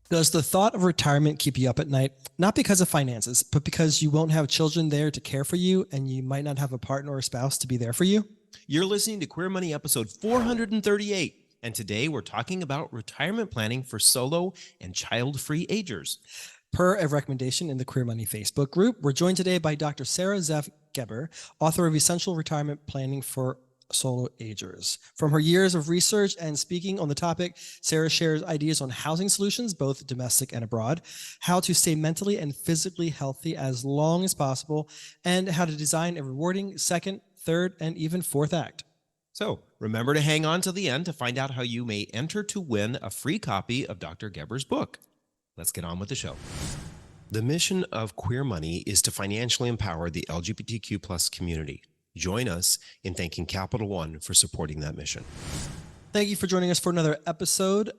Does the thought of retirement keep you up at night? Not because of finances, but because you won't have children there to care for you and you might not have a partner or spouse to be there for you? You're listening to Queer Money episode 438, and today we're talking about retirement planning for solo and child-free agers. Per a recommendation in the Queer Money Facebook group, we're joined today by Dr. Sara Zeff Geber, author of Essential Retirement Planning for Solo Agers. From her years of research and speaking on the topic, Sara shares ideas on housing solutions, both domestic and abroad, how to stay mentally and physically healthy as long as possible, and how to design a rewarding second, third, and even fourth act. So remember to hang on to the end to find out how you may enter to win a free copy of Dr. Geber's book. Let's get on with the show. The mission of Queer Money is to financially empower the LGBTQ plus community. Join us in thanking Capital One for supporting that mission. Thank you for joining us for another episode.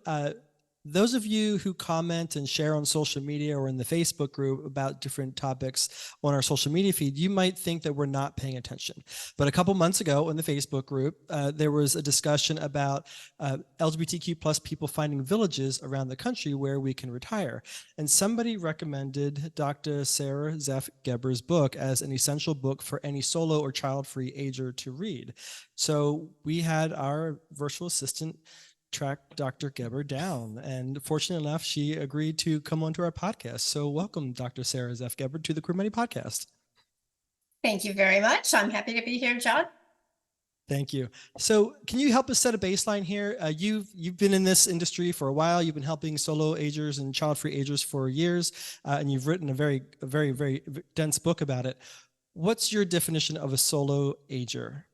Those of you who comment and share on social media or in the Facebook group about different topics on our social media feed, you might think that we're not paying attention. But a couple months ago in the Facebook group, there was a discussion about LGBTQ plus people finding villages around the country where we can retire. And somebody recommended Dr. Sara Zeff Geber's book as an essential book for any solo or child-free ager to read. So we had our virtual assistant track Dr. Geber down, and fortunately enough, she agreed to come onto our podcast. So welcome, Dr. Sara Zeff Geber, to the Queer Money Podcast. Thank you very much. I'm happy to be here, John. Thank you. So can you help us set a baseline here? You've been in this industry for a while. You've been helping solo agers and child-free agers for years, and you've written a very, very dense book about it. What's your definition of a solo ager?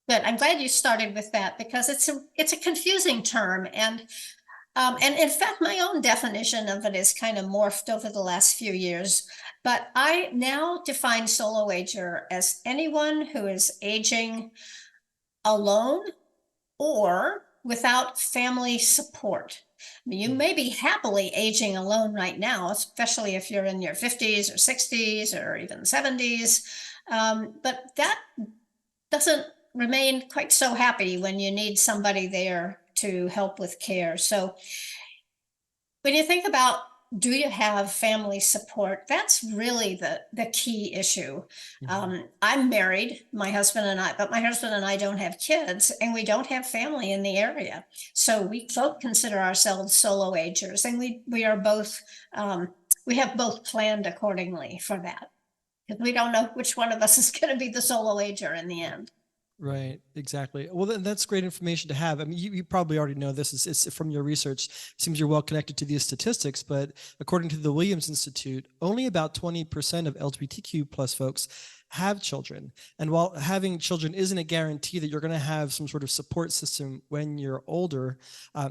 Good. I'm glad you started with that because it's a confusing term, and in fact, my own definition of it is kind of morphed over the last few years. But I now define solo ager as anyone who is aging alone or without family support. You may be happily aging alone right now, especially if you're in your 50s or 60s or even 70s, but that doesn't remain quite so happy when you need somebody there to help with care. So when you think about, do you have family support? That's really the key issue. Mm-hmm. I'm married, my husband and I, but my husband and I don't have kids, and we don't have family in the area. So we both consider ourselves solo agers, and we are both, we have both planned accordingly for that, because we don't know which one of us is going to be the solo ager in the end. Right, exactly. Well, that's great information to have. I mean, you probably already know this. It's from your research. It seems you're well connected to these statistics, but according to the Williams Institute, only about 20% of LGBTQ plus folks have children. And while having children isn't a guarantee that you're going to have some sort of support system when you're older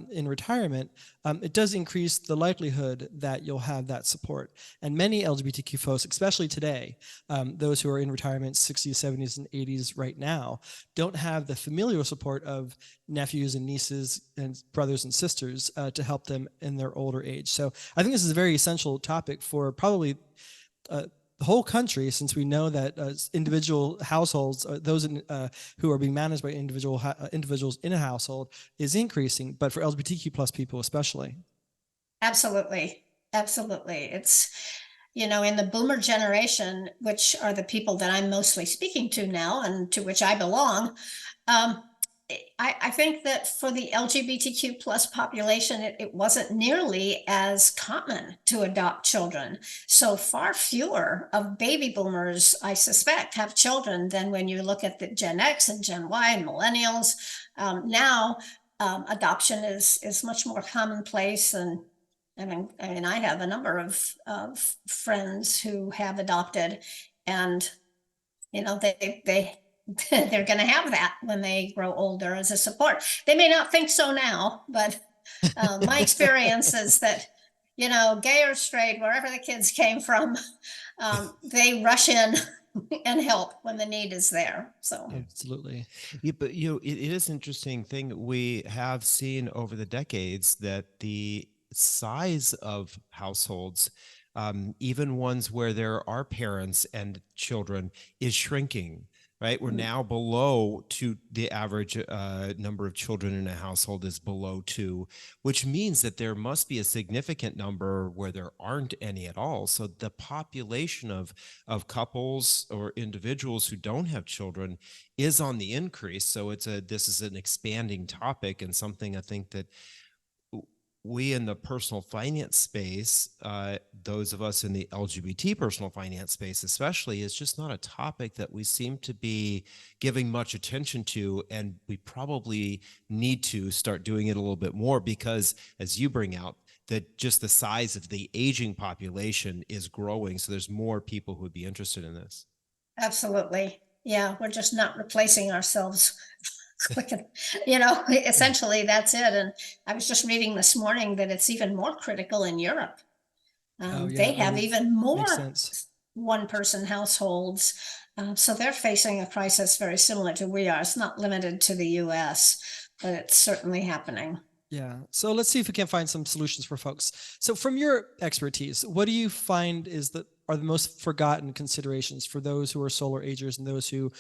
in retirement, it does increase the likelihood that you'll have that support. And many LGBTQ folks, especially today, those who are in retirement 60s, 70s, and 80s right now, don't have the familial support of nephews and nieces and brothers and sisters to help them in their older age. So I think this is a very essential topic for probably the whole country, since we know that individual households, those who are being managed by individuals in a household, is increasing, but for LGBTQ plus people especially. Absolutely. It's, in the boomer generation, which are the people that I'm mostly speaking to now and to which I belong, I think that for the LGBTQ plus population, it wasn't nearly as common to adopt children. So far fewer of baby boomers, I suspect, have children than when you look at the Gen X and Gen Y and millennials. Now, adoption is much more commonplace, and I have a number of friends who have adopted, and they're going to have that when they grow older as a support. They may not think so now, but my experience is that, gay or straight, wherever the kids came from, they rush in and help when the need is there. So absolutely. Yeah, but it is an interesting thing. We have seen over the decades that the size of households, even ones where there are parents and children, is shrinking. right? We're now below two. The average number of children in a household is below two, which means that there must be a significant number where there aren't any at all. So the population of couples or individuals who don't have children is on the increase. So this is an expanding topic, and something I think that we in the personal finance space, those of us in the LGBT personal finance space especially, is just not a topic that we seem to be giving much attention to. And we probably need to start doing it a little bit more because, as you bring out, that just the size of the aging population is growing. So there's more people who would be interested in this. Absolutely. Yeah, we're just not replacing ourselves quick. Essentially that's it. And I was just reading this morning that it's even more critical in Europe. They have even more one-person households. So they're facing a crisis very similar to we are. It's not limited to the US, but it's certainly happening. Yeah. So let's see if we can find some solutions for folks. So from your expertise, what do you find are the most forgotten considerations for those who are solo agers and those who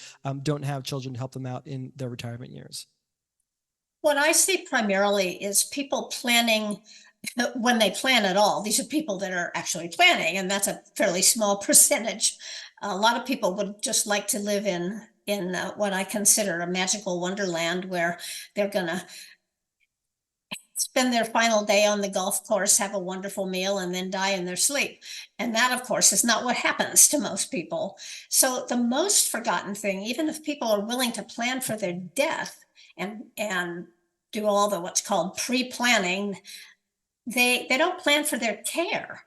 don't have children to help them out in their retirement years? What I see primarily is people planning when they plan at all. These are people that are actually planning, and that's a fairly small percentage. A lot of people would just like to live in what I consider a magical wonderland where they're going to spend their final day on the golf course, have a wonderful meal, and then die in their sleep. And that, of course, is not what happens to most people. So the most forgotten thing, even if people are willing to plan for their death and do all the what's called pre-planning, they don't plan for their care.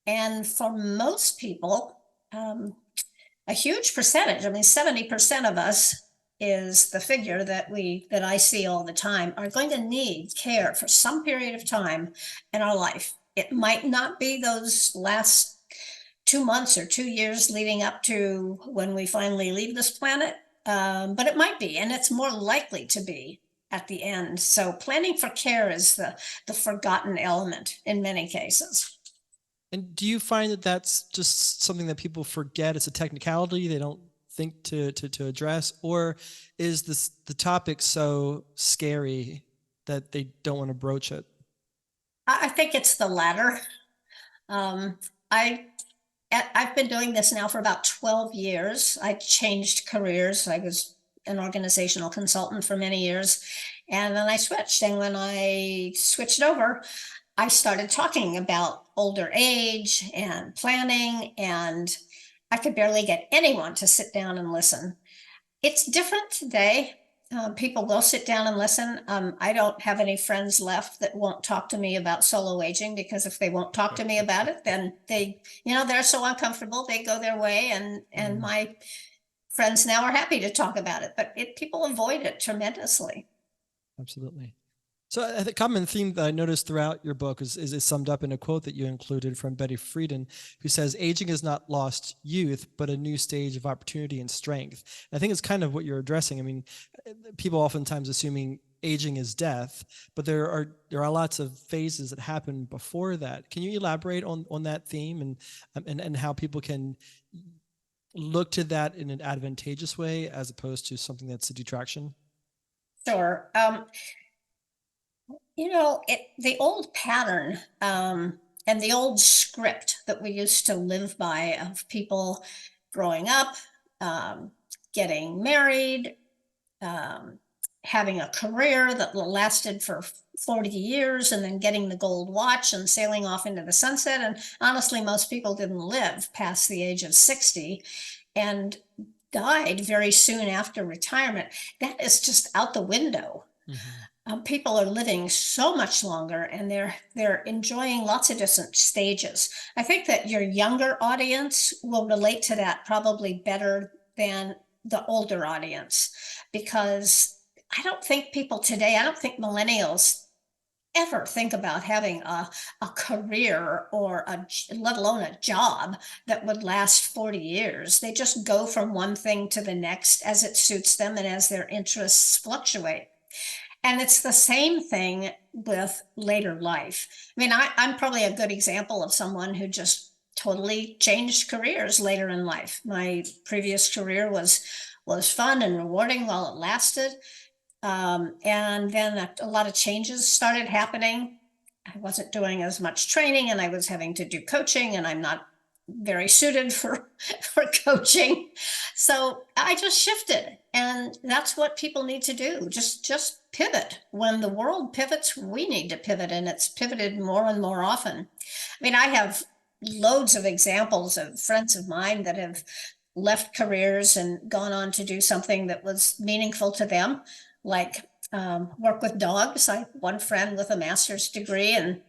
And for most people, a huge percentage, 70% of us is the figure that I see all the time, are going to need care for some period of time in our life. It might not be those last 2 months or 2 years leading up to when we finally leave this planet, but it might be, and it's more likely to be at the end. So planning for care is the forgotten element in many cases. And do you find that that's just something that people forget? It's a technicality they don't think to address, or is the topic so scary that they don't want to broach it? I think it's the latter. I've been doing this now for about 12 years. I changed careers. I was an organizational consultant for many years, and then I switched. And when I switched over, I started talking about older age and planning, and I could barely get anyone to sit down and listen. It's different today. People will sit down and listen. I don't have any friends left that won't talk to me about solo aging, because if they won't talk to me about it, then they're so uncomfortable, they go their way, and my friends now are happy to talk about it, but people avoid it tremendously. Absolutely. So the common theme that I noticed throughout your book is summed up in a quote that you included from Betty Friedan, who says, "Aging is not lost youth, but a new stage of opportunity and strength." And I think it's kind of what you're addressing. People oftentimes assuming aging is death, but there are lots of phases that happen before that. Can you elaborate on that theme and how people can look to that in an advantageous way as opposed to something that's a detraction? Sure. The old pattern and the old script that we used to live by of people growing up, getting married, having a career that lasted for 40 years, and then getting the gold watch and sailing off into the sunset. And honestly, most people didn't live past the age of 60 and died very soon after retirement. That is just out the window. Mm-hmm. People are living so much longer, and they're enjoying lots of different stages. I think that your younger audience will relate to that probably better than the older audience, because I don't think millennials ever think about having a career or let alone a job that would last 40 years. They just go from one thing to the next as it suits them and as their interests fluctuate. And it's the same thing with later life. I'm probably a good example of someone who just totally changed careers later in life. My previous career was was fun and rewarding while it lasted. And then a lot of changes started happening. I wasn't doing as much training, and I was having to do coaching, and I'm not very suited for coaching. So I just shifted, and that's what people need to do. Just pivot. When the world pivots, we need to pivot, and it's pivoted more and more often. I mean, I have loads of examples of friends of mine that have left careers and gone on to do something that was meaningful to them, like work with dogs. I have one friend with a master's degree and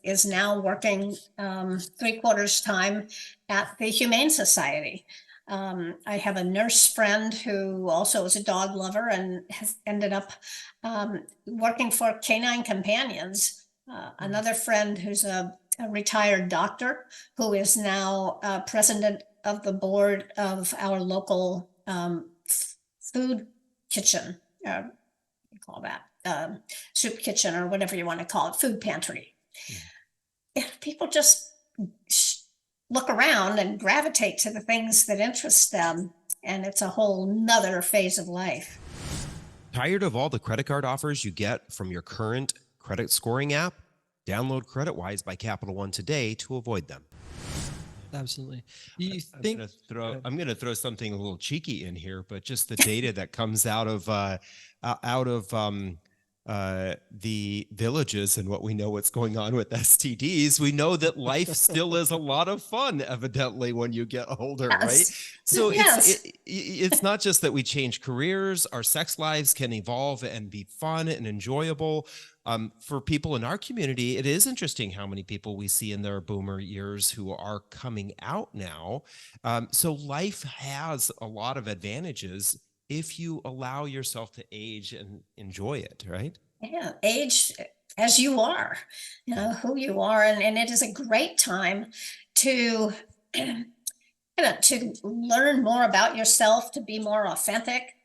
is now working 3/4 time at the Humane Society. I have a nurse friend who also is a dog lover and has ended up working for Canine Companions. Another friend who's a retired doctor who is now president of the board of our local food kitchen, you call that soup kitchen or whatever you want to call it, food pantry. If people just look around and gravitate to the things that interest them, and it's a whole nother phase of life. Tired of all the credit card offers you get from your current credit scoring app? Download CreditWise by Capital One today to avoid them. Absolutely. You I'm think going to throw something a little cheeky in here, but just the data that comes out of the villages and what we know what's going on with STDs, we know that life still is a lot of fun, evidently, when you get older, right? So it's not just that we change careers, our sex lives can evolve and be fun and enjoyable. For people in our community, it is interesting how many people we see in their boomer years who are coming out now. So life has a lot of advantages if you allow yourself to age and enjoy it, right? Yeah, age as you are, you know, who you are. And it is a great time to, to learn more about yourself, to be more authentic,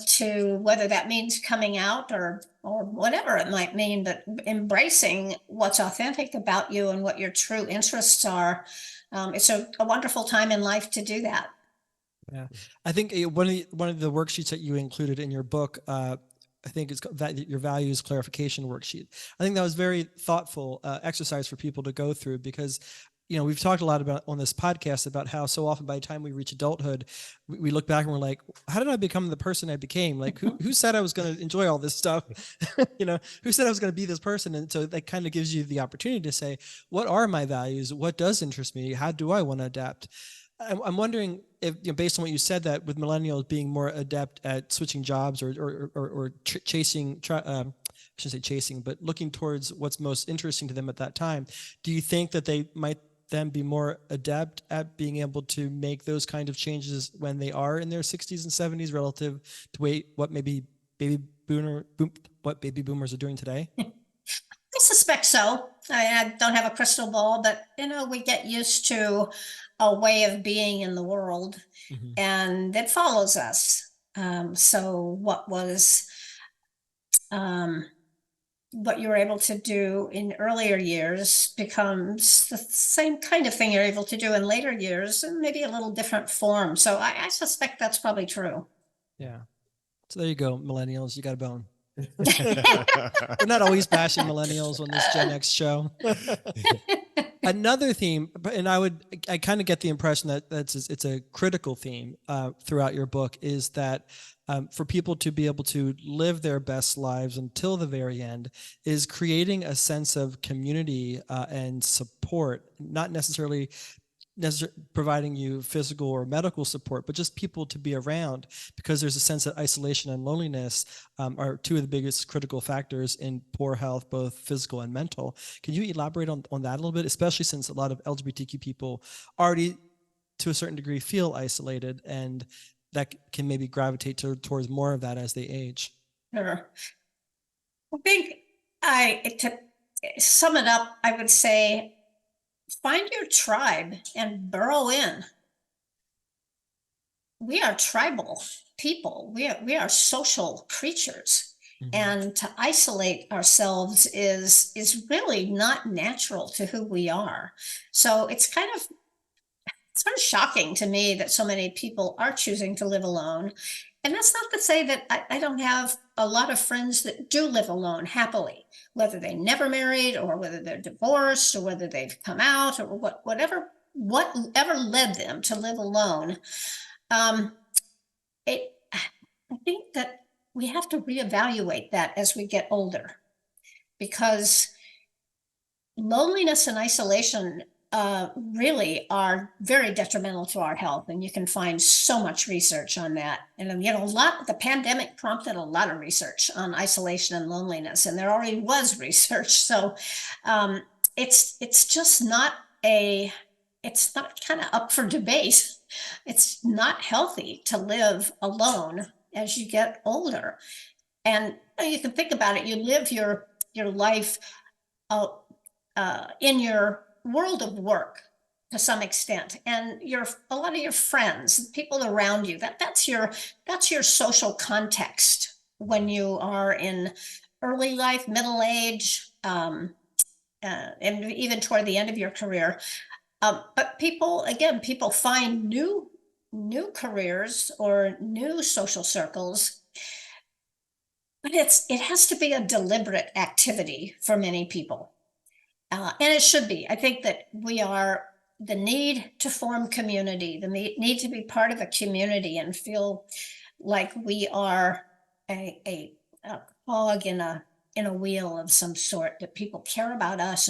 to whether that means coming out or whatever it might mean, but embracing what's authentic about you and what your true interests are. It's a wonderful time in life to do that. Yeah, I think one of the worksheets that you included in your book, I think it's that your values clarification worksheet. I think that was very thoughtful exercise for people to go through, because we've talked a lot about on this podcast about how so often by the time we reach adulthood, we look back and we're like, how did I become the person I became? Like, who said I was going to enjoy all this stuff? Who said I was going to be this person? And so that kind of gives you the opportunity to say, what are my values? What does interest me? How do I want to adapt? I'm wondering if, based on what you said, that with millennials being more adept at switching jobs or chasing, I shouldn't say chasing, but looking towards what's most interesting to them at that time, do you think that they might then be more adept at being able to make those kind of changes when they are in their 60s and 70s relative to what maybe baby boomers are doing today? I suspect so. I don't have a crystal ball, but we get used to a way of being in the world, and it follows us. So what you were able to do in earlier years becomes the same kind of thing you're able to do in later years, and maybe a little different form. So I suspect that's probably true. Yeah. So there you go, millennials. You got a bone. We're not always bashing millennials on this Gen X show. Another theme, and I kind of get the impression that it's a critical theme throughout your book, is that for people to be able to live their best lives until the very end is creating a sense of community and support, not necessarily providing you physical or medical support, but just people to be around, because there's a sense that isolation and loneliness are two of the biggest critical factors in poor health, both physical and mental. Can you elaborate on that a little bit, especially since a lot of LGBTQ people already, to a certain degree, feel isolated, and that can maybe gravitate towards more of that as they age? Sure. I think to sum it up, I would say, find your tribe and burrow in. We are tribal people. We are social creatures. And to isolate ourselves is really not natural to who we are. So it's sort of shocking to me that so many people are choosing to live alone. And that's not to say that I don't have a lot of friends that do live alone happily, whether they never married or whether they're divorced or whether they've come out or whatever led them to live alone. Um, I think that we have to reevaluate that as we get older, because loneliness and isolation really are very detrimental to our health, and you can find so much research on that. And the pandemic prompted a lot of research on isolation and loneliness, and there already was research. So it's just not it's not kind of up for debate. It's not healthy to live alone as you get older. And you can think about it. You live your life in your world of work to some extent, and a lot of your friends, people around you, that's your social context when you are in early life, middle age, and even toward the end of your career. But people find new careers or new social circles, but it has to be a deliberate activity for many people. And it should be. I think that the need to form community, the need to be part of a community and feel like we are a cog in a wheel of some sort, that people care about us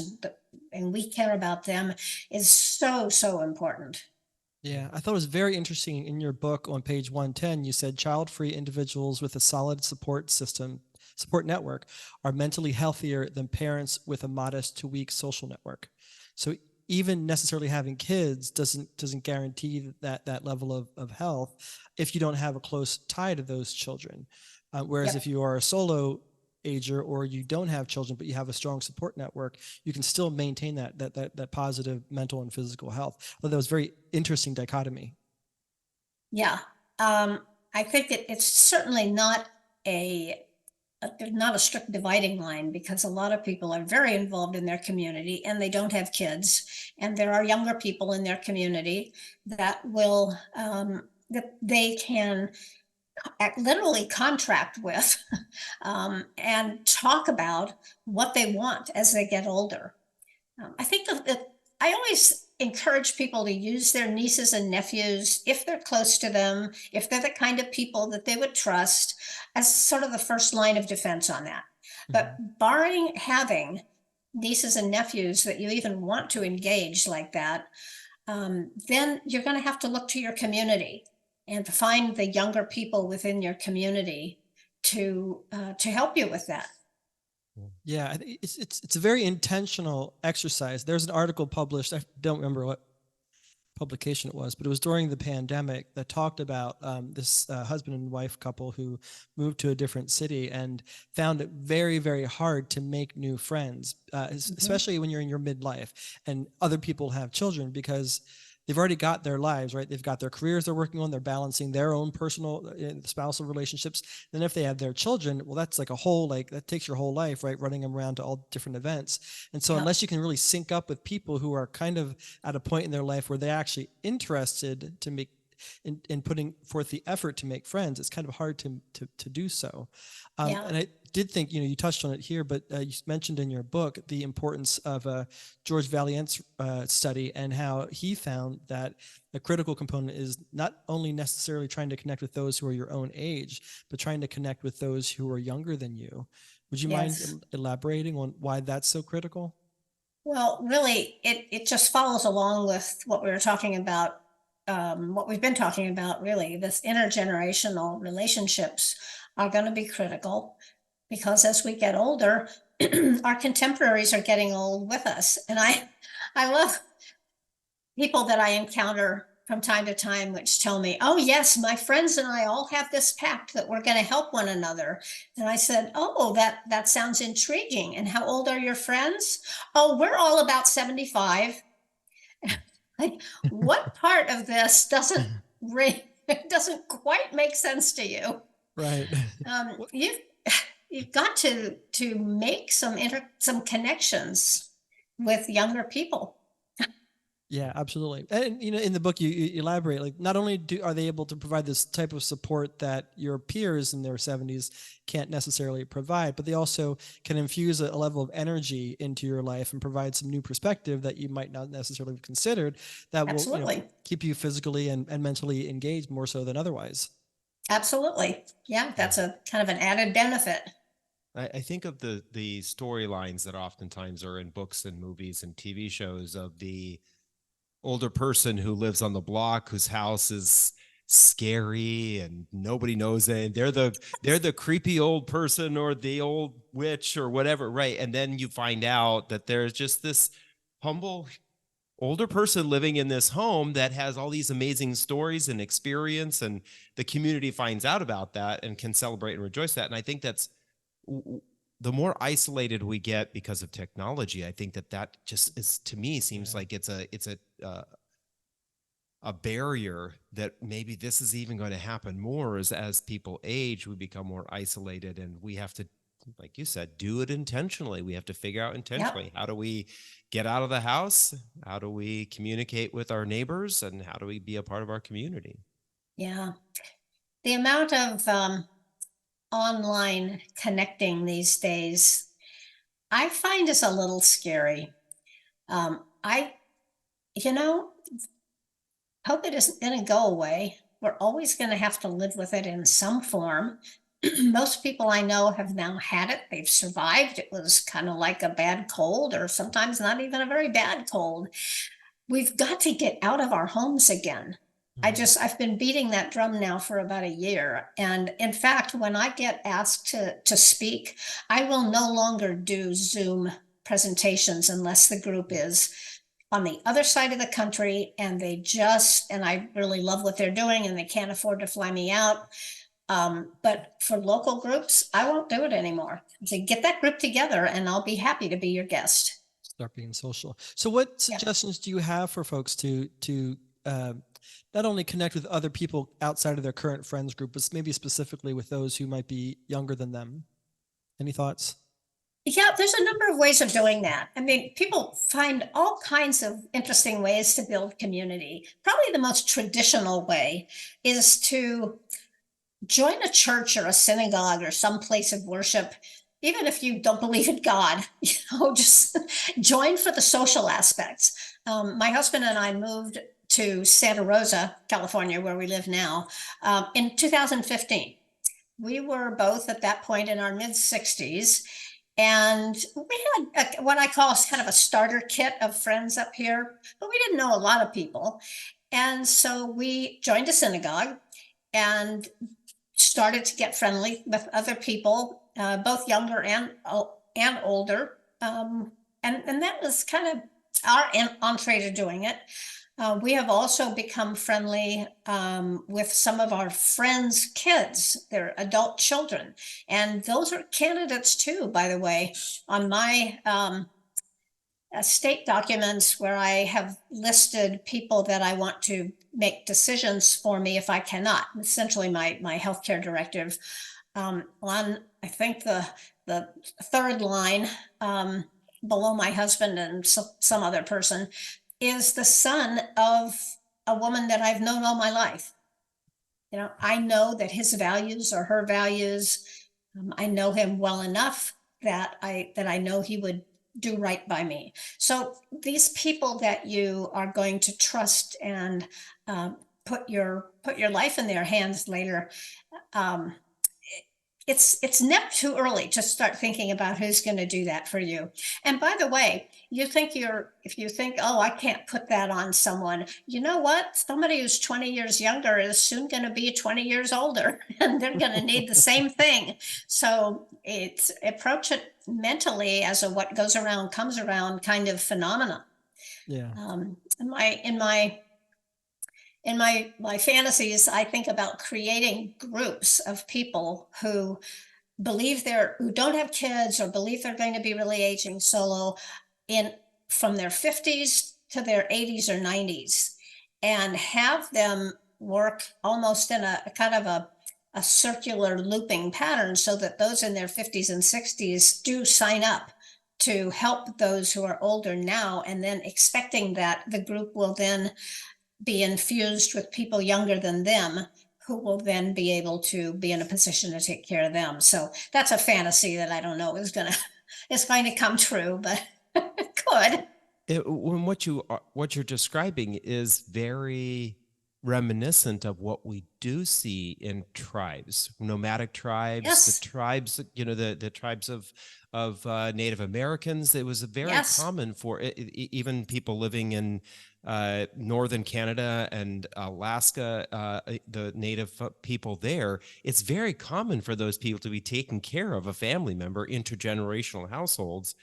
and we care about them, is so important. Yeah, I thought it was very interesting in your book on page 110. You said child-free individuals with a solid support network are mentally healthier than parents with a modest to weak social network. So even necessarily having kids doesn't guarantee that level of health if you don't have a close tie to those children. Whereas if you are a solo ager or you don't have children but you have a strong support network, you can still maintain that positive mental and physical health. Well, that was very interesting dichotomy. Yeah, I think it's certainly not there's not a strict dividing line, because a lot of people are very involved in their community and they don't have kids, and there are younger people in their community that will that they can literally contract with and talk about what they want as they get older. I think that I always encourage people to use their nieces and nephews, if they're close to them, if they're the kind of people that they would trust, as sort of the first line of defense on that. But barring having nieces and nephews that you even want to engage like that, then you're going to have to look to your community and to find the younger people within your community to help you with that. Yeah, it's a very intentional exercise. There's an article published, I don't remember what publication it was, but it was during the pandemic, that talked about this husband and wife couple who moved to a different city and found it very, very hard to make new friends, especially when you're in your midlife and other people have children, because they've already got their lives, right? They've got their careers they're working on, they're balancing their own personal spousal relationships. Then if they have their children, well, that's like that takes your whole life, right? Running them around to all different events. And so unless you can really sync up with people who are kind of at a point in their life where they're actually interested to make in putting forth the effort to make friends, it's kind of hard to do so. And I did think, you touched on it here, but you mentioned in your book the importance of George Valiant's study, and how he found that a critical component is not only necessarily trying to connect with those who are your own age, but trying to connect with those who are younger than you. Would you mind elaborating on why that's so critical? Well, really, it just follows along with what we were talking about, what we've been talking about, really. This intergenerational relationships are going to be critical, because as we get older, our contemporaries are getting old with us. And I love people that I encounter from time to time, which tell me, oh yes, my friends and I all have this pact that we're going to help one another. And I said, oh, that sounds intriguing. And how old are your friends? Oh, we're all about 75. Like, what part of this doesn't quite make sense to you? Right. You've got to make some connections with younger people. Yeah, absolutely. And in the book you elaborate, like, not only are they able to provide this type of support that your peers in their 70s can't necessarily provide, but they also can infuse a level of energy into your life and provide some new perspective that you might not necessarily have considered, that will, Absolutely. keep you physically and mentally engaged more so than otherwise. Absolutely. Yeah, that's a kind of an added benefit. I think of the storylines that oftentimes are in books and movies and TV shows of the older person who lives on the block whose house is scary and nobody knows it. They're the creepy old person or the old witch or whatever, right? And then you find out that there's just this humble older person living in this home that has all these amazing stories and experience, and the community finds out about that and can celebrate and rejoice that. And I think that's the more isolated we get because of technology. I think that just is, to me, seems like it's a barrier that maybe this is even going to happen more as people age. We become more isolated, and we have to, like you said, do it intentionally. We have to figure out intentionally, Yep. how do we get out of the house? How do we communicate with our neighbors? And how do we be a part of our community? Yeah. The amount of online connecting these days, I find is a little scary. I, you know, hope it isn't going to go away. We're always going to have to live with it in some form. Most people I know have now had it. They've survived. It was kind of like a bad cold, or sometimes not even a very bad cold. We've got to get out of our homes again. I've been beating that drum now for about a year. And in fact, when I get asked to speak, I will no longer do Zoom presentations unless the group is on the other side of the country and and I really love what they're doing and they can't afford to fly me out. But for local groups, I won't do it anymore. So get that group together and I'll be happy to be your guest. Start being social. So what Yeah. suggestions do you have for folks to not only connect with other people outside of their current friends group, but maybe specifically with those who might be younger than them? Any thoughts? Yeah, there's a number of ways of doing that. I mean, people find all kinds of interesting ways to build community. Probably the most traditional way is to join a church or a synagogue or some place of worship. Even if you don't believe in God, just join for the social aspects. My husband and I moved to Santa Rosa, California, where we live now, in 2015. We were both at that point in our mid 60s. And we had what I call kind of a starter kit of friends up here, but we didn't know a lot of people. And so we joined a synagogue and started to get friendly with other people, both younger and older. And that was kind of our entree to doing it. We have also become friendly with some of our friends' kids, their adult children. And those are candidates too, by the way, on my state documents where I have listed people that I want to make decisions for me if I cannot. Essentially, my healthcare directive. On I think the third line below my husband and some other person is the son of a woman that I've known all my life. I know that his values are her values. I know him well enough that I know he would do right by me. So these people that you are going to trust and put your life in their hands later, it's never too early to start thinking about who's going to do that for you. And by the way, if you think, oh, I can't put that on someone, you know what? Somebody who's 20 years younger is soon going to be 20 years older and they're going to need the same thing. So it's approach it mentally as a what goes around comes around kind of phenomenon. Yeah. In my fantasies, I think about creating groups of people who who don't have kids or believe they're going to be really aging solo in from their 50s to their 80s or 90s, and have them work almost in a kind of a circular looping pattern so that those in their 50s and 60s do sign up to help those who are older now, and then expecting that the group will then be infused with people younger than them who will then be able to be in a position to take care of them. So that's a fantasy that I don't know is going to come true, but it could. When what you're describing is very reminiscent of what we do see in tribes, nomadic tribes, Yes. the tribes, the tribes of Native Americans. It was very Yes. common for even people living in northern Canada and Alaska, the native people there. It's very common for those people to be taken care of, a family member, intergenerational households,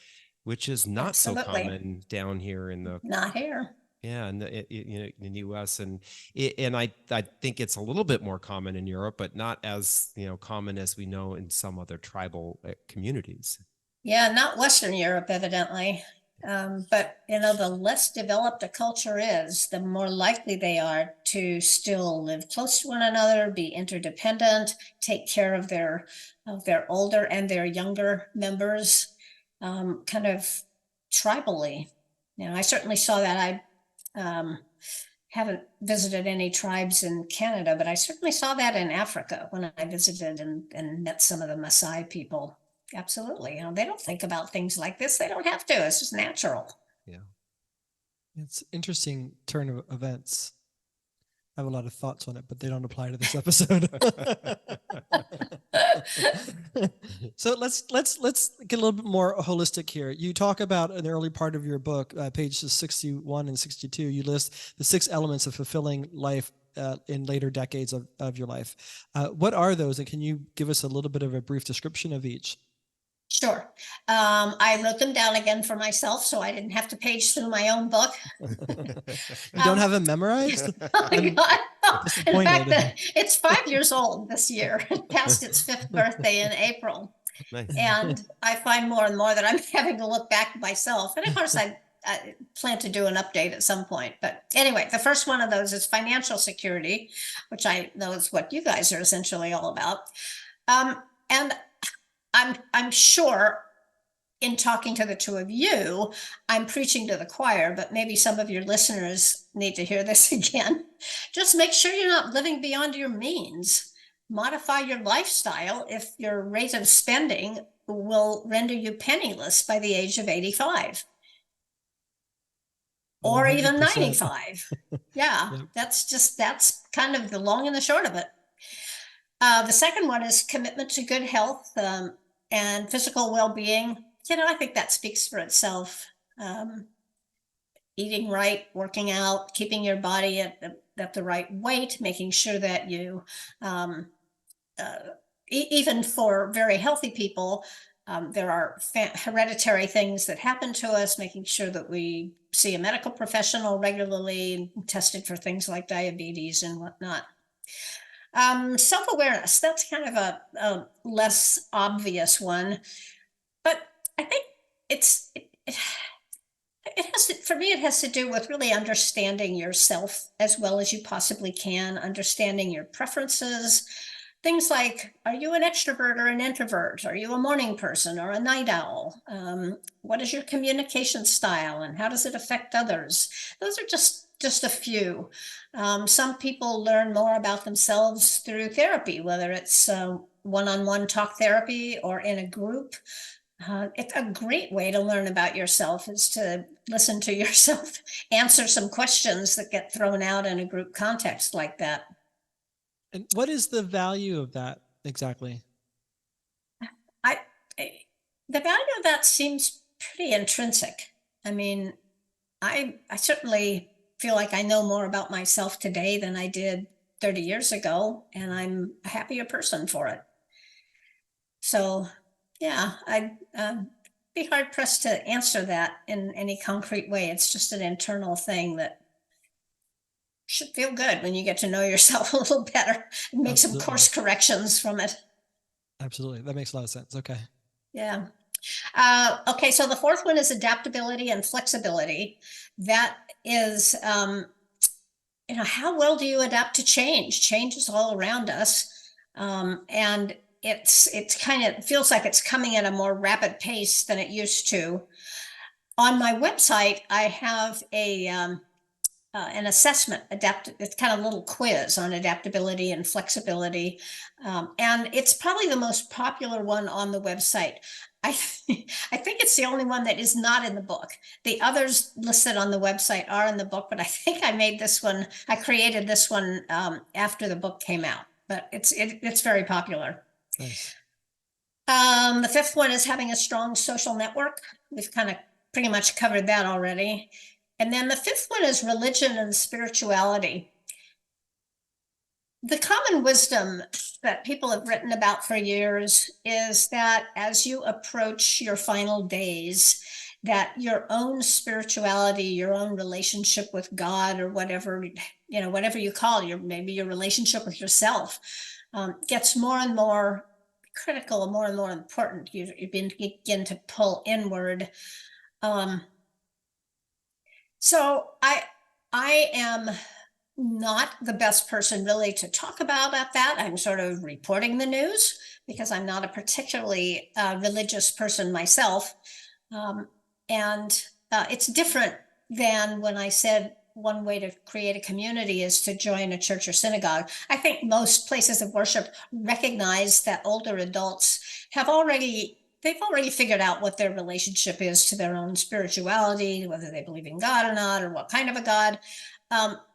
which is not Absolutely. so common down here in the Not here. in the U.S. and I think it's a little bit more common in Europe, but not as common as we know in some other tribal communities. Yeah, not Western Europe, evidently. But the less developed a culture is, the more likely they are to still live close to one another, be interdependent, take care of their older and their younger members, kind of tribally. I certainly saw that. I haven't visited any tribes in Canada, but I certainly saw that in Africa when I visited and met some of the Maasai people. Absolutely. They don't think about things like this. They don't have to. It's just natural. Yeah. It's interesting turn of events. I have a lot of thoughts on it, but they don't apply to this episode. So let's get a little bit more holistic here. You talk about in the early part of your book, pages 61 and 62, you list the 6 elements of fulfilling life in later decades of your life. What are those, and can you give us a little bit of a brief description of each? Sure. I wrote them down again for myself, so I didn't have to page through my own book. You don't have them memorized? Oh my God. In fact, disappointed. it's 5 years old this year. It passed its 5th birthday in April. Nice. And I find more and more that I'm having to look back myself. And of course, I plan to do an update at some point. But anyway, the first one of those is financial security, which I know is what you guys are essentially all about. And I'm sure in talking to the two of you, I'm preaching to the choir, but maybe some of your listeners need to hear this again. Just make sure you're not living beyond your means. Modify your lifestyle if your rate of spending will render you penniless by the age of 85. Or even 100%. 95. Yeah, Yep. that's kind of the long and the short of it. The second one is commitment to good health and physical well-being. I think that speaks for itself. Eating right, working out, keeping your body at the right weight, making sure that you, even for very healthy people, there are hereditary things that happen to us, making sure that we see a medical professional regularly, tested for things like diabetes and whatnot. Self-awareness, that's kind of a less obvious one, but I think it has to, for me, it has to do with really understanding yourself as well as you possibly can, understanding your preferences. Things like, are you an extrovert or an introvert? Are you a morning person or a night owl? What is your communication style and how does it affect others? Those are just a few. Some people learn more about themselves through therapy, whether it's one-on-one talk therapy or in a group. It's a great way to learn about yourself is to listen to yourself, answer some questions that get thrown out in a group context like that. And what is the value of that exactly? The value of that seems pretty intrinsic. I mean, I certainly feel like I know more about myself today than I did 30 years ago, and I'm a happier person for it. So yeah, I'd be hard pressed to answer that in any concrete way. It's just an internal thing that should feel good when you get to know yourself a little better and make Absolutely. some course corrections from it. Absolutely. That makes a lot of sense. Okay. Yeah. Okay, so the fourth one is adaptability and flexibility. That is, how well do you adapt to change? Change is all around us. And it's kind of feels like it's coming at a more rapid pace than it used to. On my website, I have an assessment, it's kind of a little quiz on adaptability and flexibility. And it's probably the most popular one on the website. I think it's the only one that is not in the book. The others listed on the website are in the book, but I think I created this one after the book came out, but it's very popular. Nice. The fifth one is having a strong social network. We've kind of pretty much covered that already. And then the fifth one is religion and spirituality. The common wisdom that people have written about for years is that as you approach your final days, that your own spirituality, your own relationship with God, or whatever you call maybe your relationship with yourself, gets more and more critical, more and more important. You begin to pull inward. So I am not the best person really to talk about that. I'm sort of reporting the news because I'm not a particularly religious person myself. And it's different than when I said one way to create a community is to join a church or synagogue. I think most places of worship recognize that older adults they've already figured out what their relationship is to their own spirituality, whether they believe in God or not, or what kind of a God.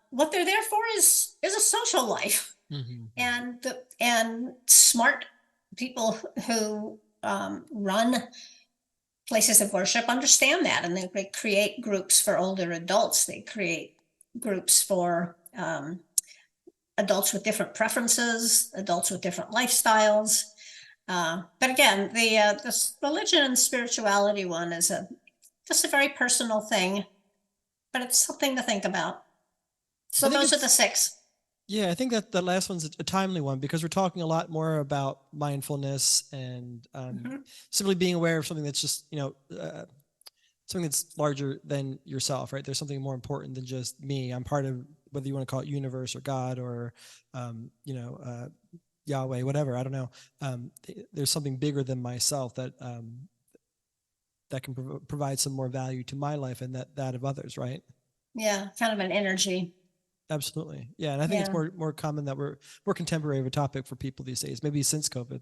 What they're there for is a social life. Mm-hmm. And smart people who run places of worship understand that, and they create groups for older adults. They create groups for adults with different preferences, adults with different lifestyles. But again, this religion and spirituality one is just a very personal thing, but it's something to think about. So those are the six. Yeah, I think that the last one's a timely one because we're talking a lot more about mindfulness and simply being aware of something that's just, something that's larger than yourself, right? There's something more important than just me. I'm part of, whether you want to call it universe or God or, Yahweh, whatever, I don't know. There's something bigger than myself that can provide some more value to my life and that of others, right? Yeah, kind of an energy. Absolutely. Yeah. And I think it's more common that we're more contemporary of a topic for people these days, maybe since COVID.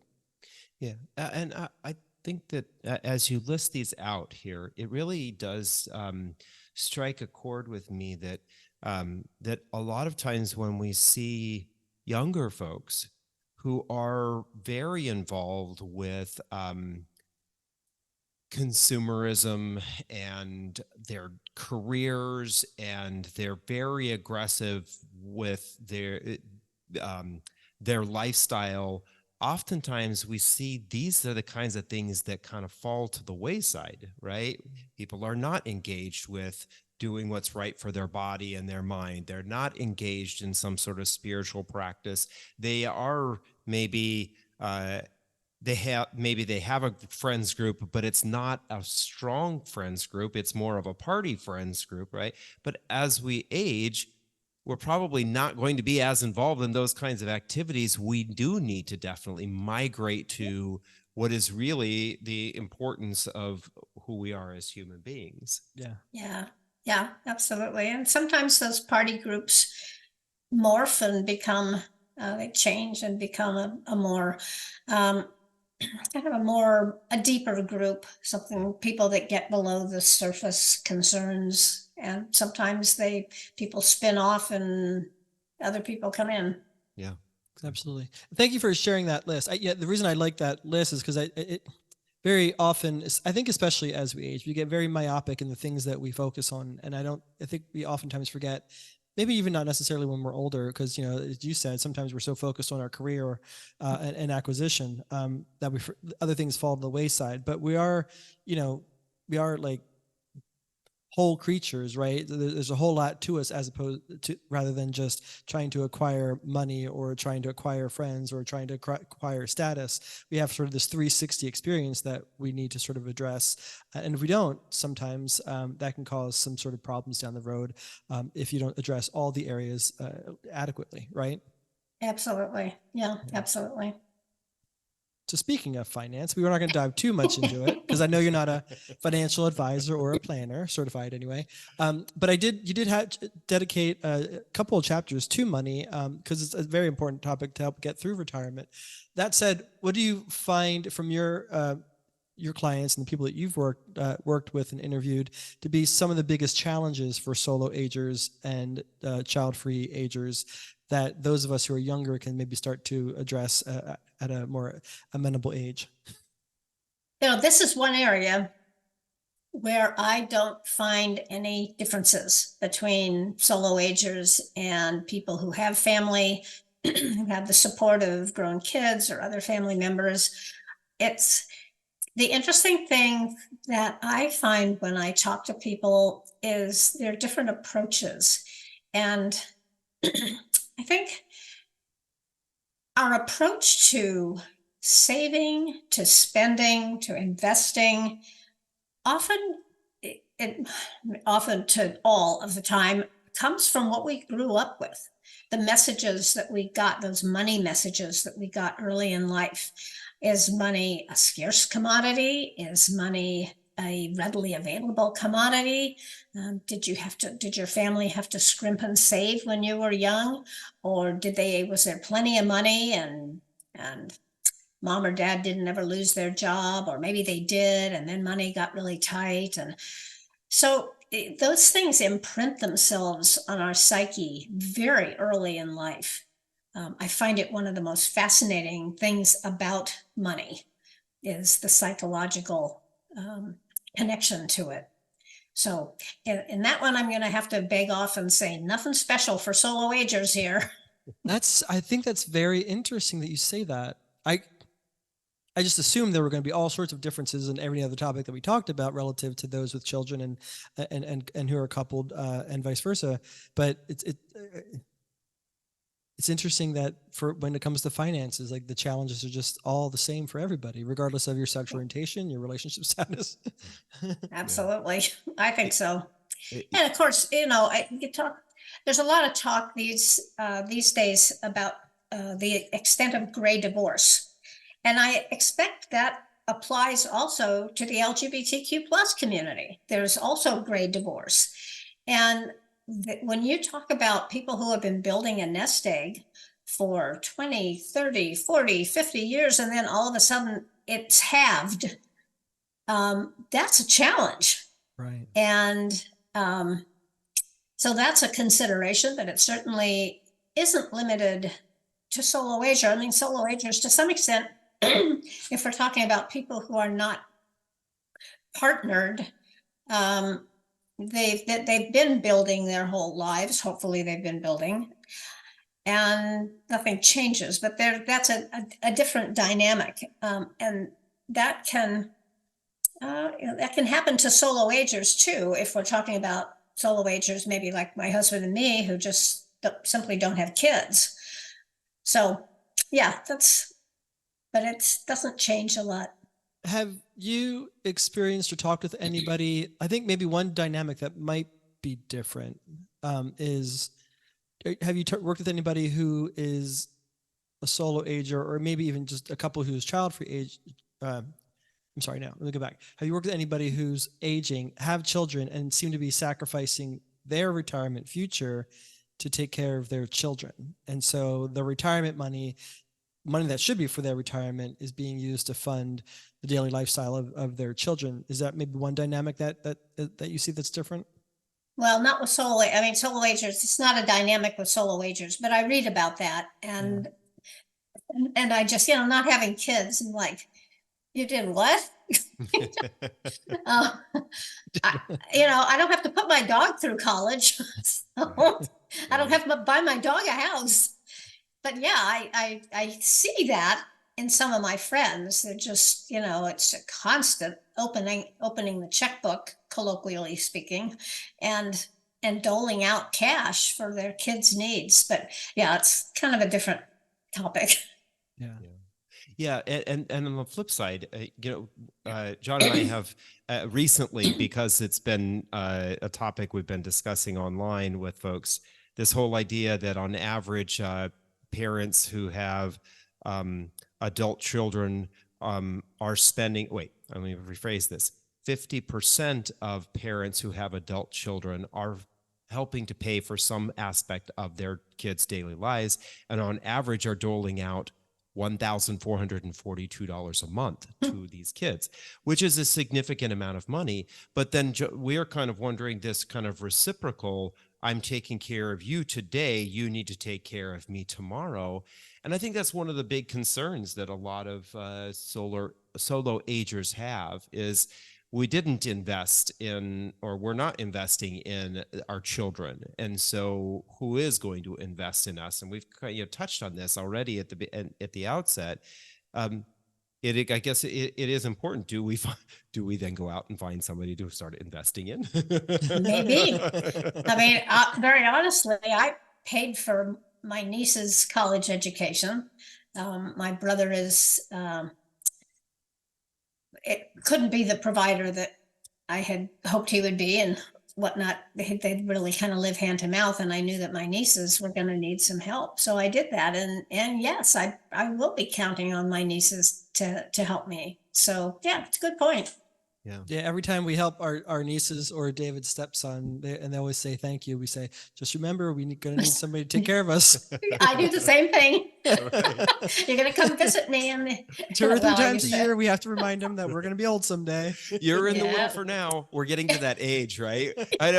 Yeah. And I think that as you list these out here, it really does strike a chord with me that that a lot of times when we see younger folks who are very involved with consumerism and their careers, and they're very aggressive with their lifestyle. Oftentimes we see these are the kinds of things that kind of fall to the wayside, right? People are not engaged with doing what's right for their body and their mind. They're not engaged in some sort of spiritual practice. They are maybe they have a friends group, but it's not a strong friends group. It's more of a party friends group, right? But as we age, we're probably not going to be as involved in those kinds of activities. We do need to definitely migrate to what is really the importance of who we are as human beings. Yeah, absolutely. And sometimes those party groups morph and become, they change and become a more, kind of a deeper group, people that get below the surface concerns. And sometimes people spin off and other people come in. Yeah, absolutely. Thank you for sharing that list. The reason I like that list is because it very often, I think especially as we age, we get very myopic in the things that we focus on. And I think we oftentimes forget, maybe even not necessarily when we're older, because, as you said, sometimes we're so focused on our career and acquisition that other things fall to the wayside. But we are like whole creatures, right? There's a whole lot to us, as opposed to, rather than just trying to acquire money or trying to acquire friends or trying to acquire status. We have sort of this 360 experience that we need to sort of address. And if we don't, sometimes that can cause some sort of problems down the road if you don't address all the areas adequately, right? Absolutely. Yeah, absolutely. to speaking of finance. We were not going to dive too much into it because I know you're not a financial advisor or a planner, certified anyway. But you did dedicate a couple of chapters to money because it's a very important topic to help get through retirement. That said, what do you find from your clients and the people that you've worked with and interviewed to be some of the biggest challenges for solo agers and child-free agers that those of us who are younger can maybe start to address at a more amenable age? This is one area where I don't find any differences between solo agers and people who have family, who have the support of grown kids or other family members. It's the interesting thing that I find when I talk to people is their different approaches. And I think our approach to saving, to spending, to investing, often to all of the time, comes from what we grew up with, the messages that we got, those money messages that we got early in life. Is money a scarce commodity? Is money a readily available commodity? Did your family have to scrimp and save when you were young? Or was there plenty of money and mom or dad didn't ever lose their job? Or maybe they did, and then money got really tight. And so those things imprint themselves on our psyche very early in life. I find it one of the most fascinating things about money is the psychological connection to it. So in that one, I'm going to have to beg off and say nothing special for solo agers here. I think that's very interesting that you say that. I just assumed there were going to be all sorts of differences in every other topic that we talked about relative to those with children and who are coupled and vice versa. But it's interesting that for when it comes to finances, like the challenges are just all the same for everybody, regardless of your sexual orientation, your relationship status. Absolutely. Yeah. I think so. And of course, there's a lot of talk these days about the extent of gray divorce. And I expect that applies also to the LGBTQ plus community. There's also gray divorce. And when you talk about people who have been building a nest egg for 20, 30, 40, 50 years, and then all of a sudden it's halved, that's a challenge. Right. And so that's a consideration, but it certainly isn't limited to solo ager. I mean, solo agers to some extent, if we're talking about people who are not partnered, they've been building their whole lives. Hopefully they've been building and nothing changes, but that's a different dynamic. And that can happen to solo agers too. If we're talking about solo agers, maybe like my husband and me, who just simply don't have kids. So yeah, but it doesn't change a lot. Have you experienced or talked with anybody? I think maybe one dynamic that might be different is, have you worked with anybody who is a solo ager, or maybe even just a couple who's child-free age? I'm sorry, now let me go back. Have you worked with anybody who's aging, have children, and seem to be sacrificing their retirement future to take care of their children? And so the retirement money that should be for their retirement is being used to fund the daily lifestyle of their children. Is that maybe one dynamic that you see that's different? Well, not with solo agers. It's not a dynamic with solo agers, but I read about that. And I just, not having kids, I'm like, you did what? I don't have to put my dog through college. So I don't have to buy my dog a house. But yeah, I see that in some of my friends. They're just, it's a constant opening the checkbook, colloquially speaking, and doling out cash for their kids' needs. But yeah, it's kind of a different topic. Yeah. And on the flip side, John and I have recently, because it's been a topic we've been discussing online with folks, this whole idea that on average, parents who have adult children are spending, let me rephrase this. 50% of parents who have adult children are helping to pay for some aspect of their kids' daily lives, and on average are doling out $1,442 a month to these kids, which is a significant amount of money. But then we're kind of wondering this kind of reciprocal, I'm taking care of you today, you need to take care of me tomorrow. And I think that's one of the big concerns that a lot of solo agers have is we didn't invest in, or we're not investing in our children. And so who is going to invest in us? And we've touched on this already at the outset. I guess it is important. Do we then go out and find somebody to start investing in? Maybe. I mean, very honestly, I paid for my niece's college education. My brother is, it couldn't be the provider that I had hoped he would be and whatnot. They'd really kind of live hand to mouth. And I knew that my nieces were going to need some help. So I did that. And yes, I will be counting on my nieces to help me. So yeah, it's a good point. Yeah. Every time we help our nieces or David's stepson, and they always say thank you, we say, just remember, we're going to need somebody to take care of us. I do the same thing. You're going to come visit me. And 2 or 3 times a year, we have to remind them that we're going to be old someday. You're in the will for now. We're getting to that age, right? I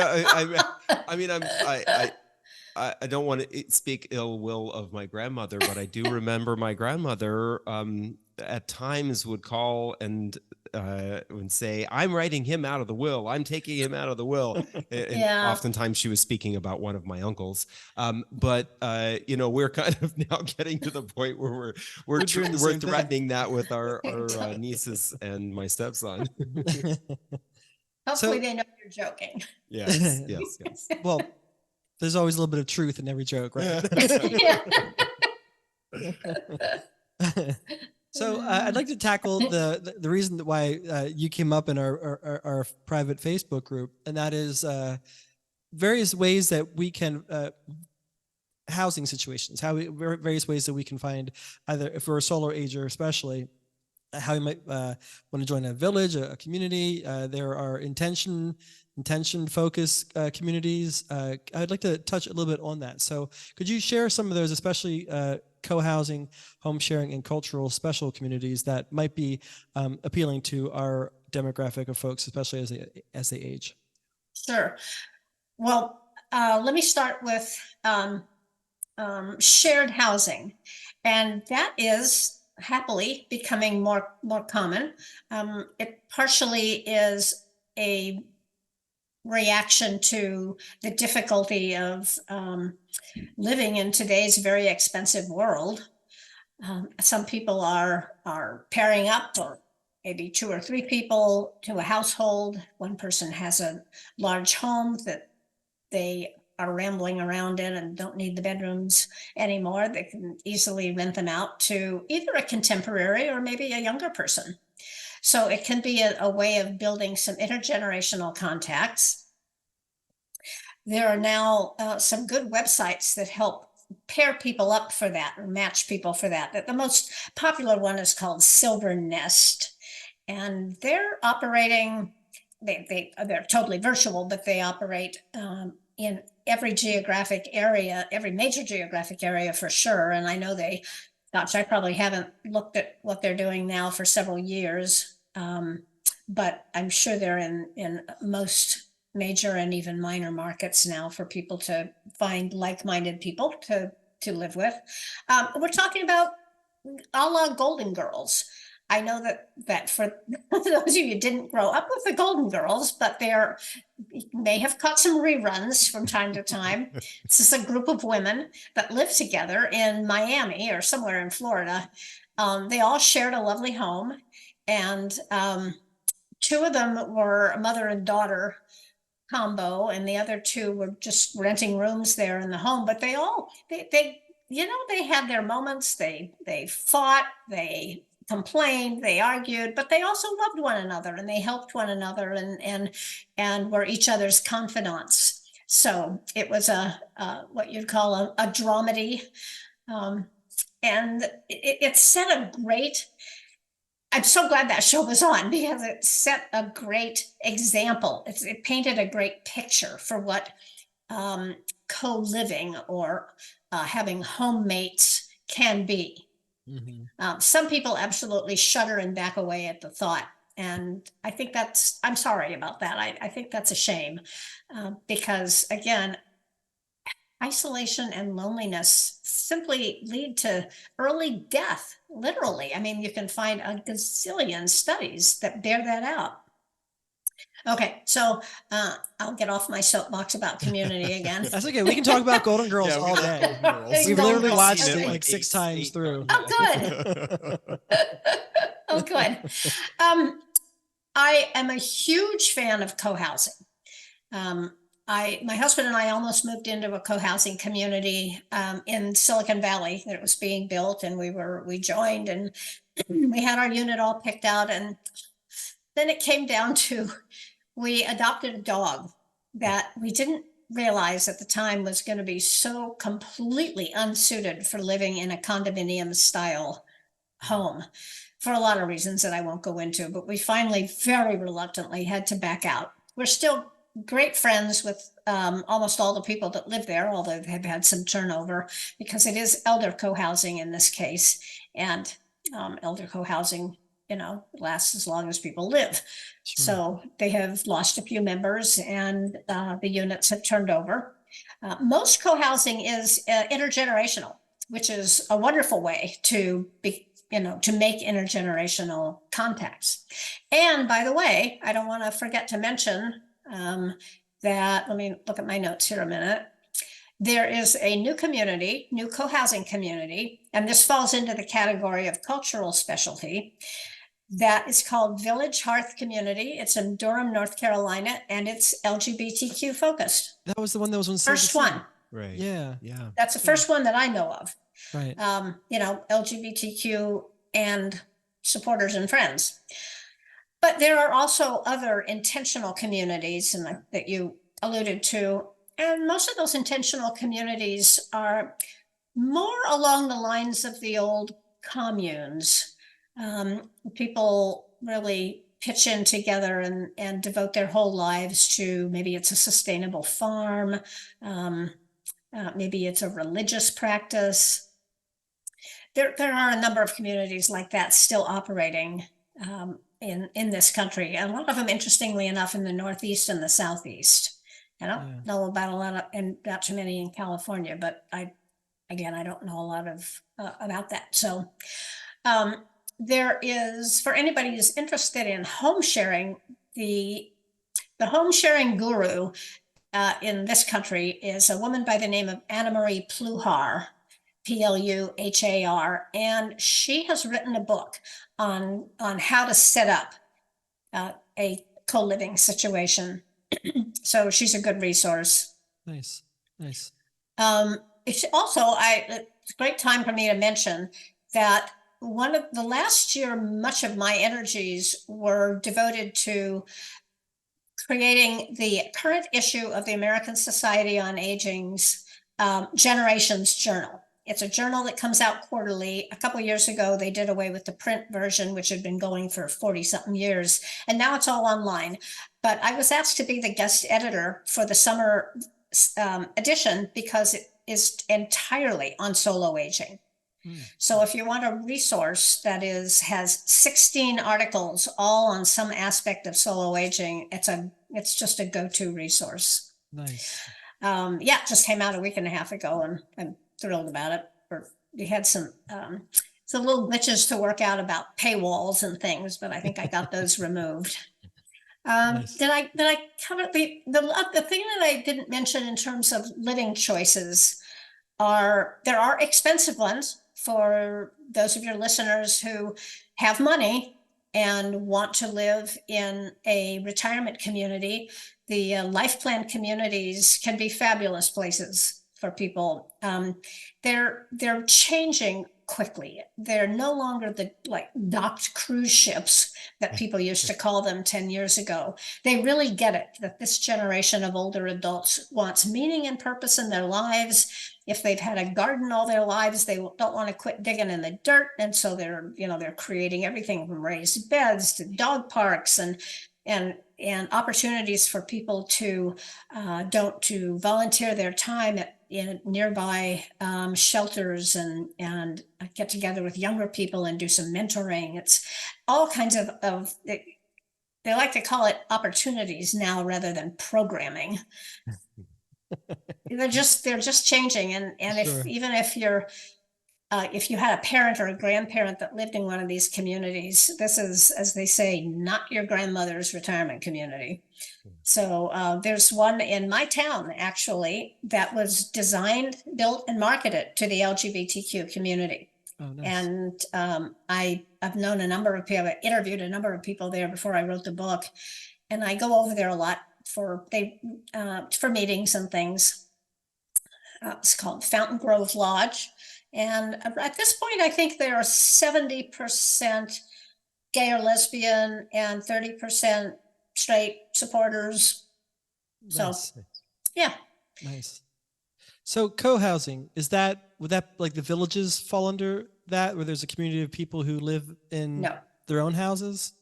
don't want to speak ill will of my grandmother, but I do remember my grandmother at times would call and say, I'm writing him out of the will. I'm taking him out of the will. And oftentimes she was speaking about one of my uncles. But we're kind of now getting to the point where we're threatening that with our nieces and my stepson. Hopefully they know you're joking. Yes. Well, there's always a little bit of truth in every joke, right? So I'd like to tackle the reason why you came up in our private Facebook group, and that is various ways that we can housing situations, various ways that we can find, either if we're a solo ager especially, how you might want to join a village, a community. There are intention focused communities. I'd like to touch a little bit on that. So could you share some of those, especially co-housing, home sharing, and cultural special communities that might be appealing to our demographic of folks, especially as they age? Sure. Well, let me start with shared housing, and that is happily becoming more common. It partially is a reaction to the difficulty of living in today's very expensive world. Some people are pairing up, or maybe 2 or 3 people to a household. One person has a large home that they are rambling around in and don't need the bedrooms anymore. They can easily rent them out to either a contemporary or maybe a younger person. So it can be a way of building some intergenerational contacts. There are now some good websites that help pair people up for that, or match people for that. The most popular one is called Silver Nest, and they're operating, they're totally virtual, but they operate in every geographic area, every major geographic area for sure. And I know I probably haven't looked at what they're doing now for several years, but I'm sure they're in most major and even minor markets now for people to find like-minded people to live with. We're talking about a la Golden Girls. I know that for those of you who didn't grow up with the Golden Girls, but you may have caught some reruns from time to time. This is a group of women that live together in Miami or somewhere in Florida. They all shared a lovely home, and 2 of them were a mother and daughter combo, and the other 2 were just renting rooms there in the home. But they had their moments. They fought, they complained, they argued, but they also loved one another, and they helped one another, and were each other's confidants. So it was what you'd call a dramedy. it set a great, I'm so glad that show was on because it set a great example. It painted a great picture for what co-living or having homemates can be. Some people absolutely shudder and back away at the thought. And I think I'm sorry about that. I think that's a shame because, again, isolation and loneliness simply lead to early death, literally. I mean, you can find a gazillion studies that bear that out. Okay, so I'll get off my soapbox about community again. That's okay. We can talk about Golden Girls all day. We've Golden literally Girls, watched okay. it like 6 times through. Oh, good. Oh, good. I am a huge fan of co-housing. My husband and I almost moved into a co-housing community in Silicon Valley that was being built, and we joined, and we had our unit all picked out, and then it came down to we adopted a dog that we didn't realize at the time was going to be so completely unsuited for living in a condominium style home for a lot of reasons that I won't go into, but we finally very reluctantly had to back out. We're still great friends with almost all the people that live there, although they've had some turnover because it is elder co-housing in this case, and elder co-housing, lasts as long as people live. Sure. So they have lost a few members, and the units have turned over. Most co-housing is intergenerational, which is a wonderful way to make intergenerational contacts. And by the way, I don't want to forget to mention that, let me look at my notes here a minute. There is a new co-housing community, and this falls into the category of cultural specialty, that is called Village Hearth Community. It's in Durham, North Carolina, and it's LGBTQ focused. That was the one that was on First CBC. one. Right. Yeah. Yeah. That's the first one that I know of. Right. LGBTQ and supporters and friends. But there are also other intentional communities that you alluded to. And most of those intentional communities are more along the lines of the old communes. People really pitch in together and devote their whole lives to, maybe it's a sustainable farm, maybe it's a religious practice. There are a number of communities like that still operating in this country. A lot of them, interestingly enough, in the Northeast and the Southeast. I don't know about a lot of, and not too many in California, but I don't know a lot of about that. So there is, for anybody who's interested in home sharing, the home sharing guru in this country is a woman by the name of Anna Marie Pluhar, Pluhar, and she has written a book on how to set up a co-living situation. So she's a good resource. Nice. It's also, it's a great time for me to mention that one of the last year, much of my energies were devoted to creating the current issue of the American Society on Aging's Generations Journal. It's a journal that comes out quarterly. A couple of years ago, they did away with the print version, which had been going for 40-something years, and now it's all online. But I was asked to be the guest editor for the summer edition because it is entirely on solo aging. So if you want a resource that has 16 articles all on some aspect of solo aging, it's just a go-to resource. Nice. It just came out a week and a half ago, and I'm thrilled about it. We had some little glitches to work out about paywalls and things, but I think I got those removed. Nice. Did I cover the thing that I didn't mention in terms of living choices? There are expensive ones for those of your listeners who have money and want to live in a retirement community. The life plan communities can be fabulous places for people. They're changing quickly. They're no longer the docked cruise ships that people used to call them 10 years ago. They really get it that this generation of older adults wants meaning and purpose in their lives. if they've had a garden all their lives, they don't want to quit digging in the dirt. And so they're creating everything from raised beds to dog parks and opportunities for people to volunteer their time in nearby shelters and get together with younger people and do some mentoring. It's all kinds of they like to call it opportunities now rather than programming. They're just changing. And Sure. if you had a parent or a grandparent that lived in one of these communities, this is, as they say, not your grandmother's retirement community. So there's one in my town, actually, that was designed, built, and marketed to the LGBTQ community. Oh, nice. And I've known a number of people, I interviewed a number of people there before I wrote the book. And I go over there a lot for meetings and things. It's called Fountain Grove Lodge. And at this point, I think there are 70% gay or lesbian and 30% straight supporters. So, Nice. yeah. Nice. So co-housing, would that like the villages fall under that, where there's a community of people who live in No. their own houses?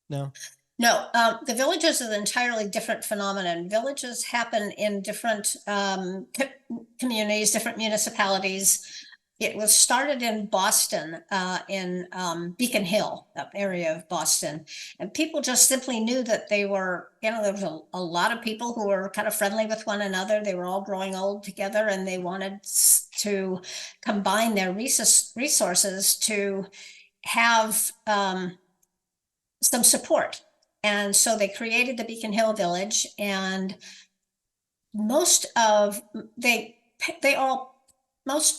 No. No, the villages is an entirely different phenomenon. Villages happen in different communities, different municipalities. It was started in Boston, in Beacon Hill, that area of Boston. And people just simply knew that there was a lot of people who were kind of friendly with one another. They were all growing old together, and they wanted to combine their resources to have some support. And so they created the Beacon Hill Village, and most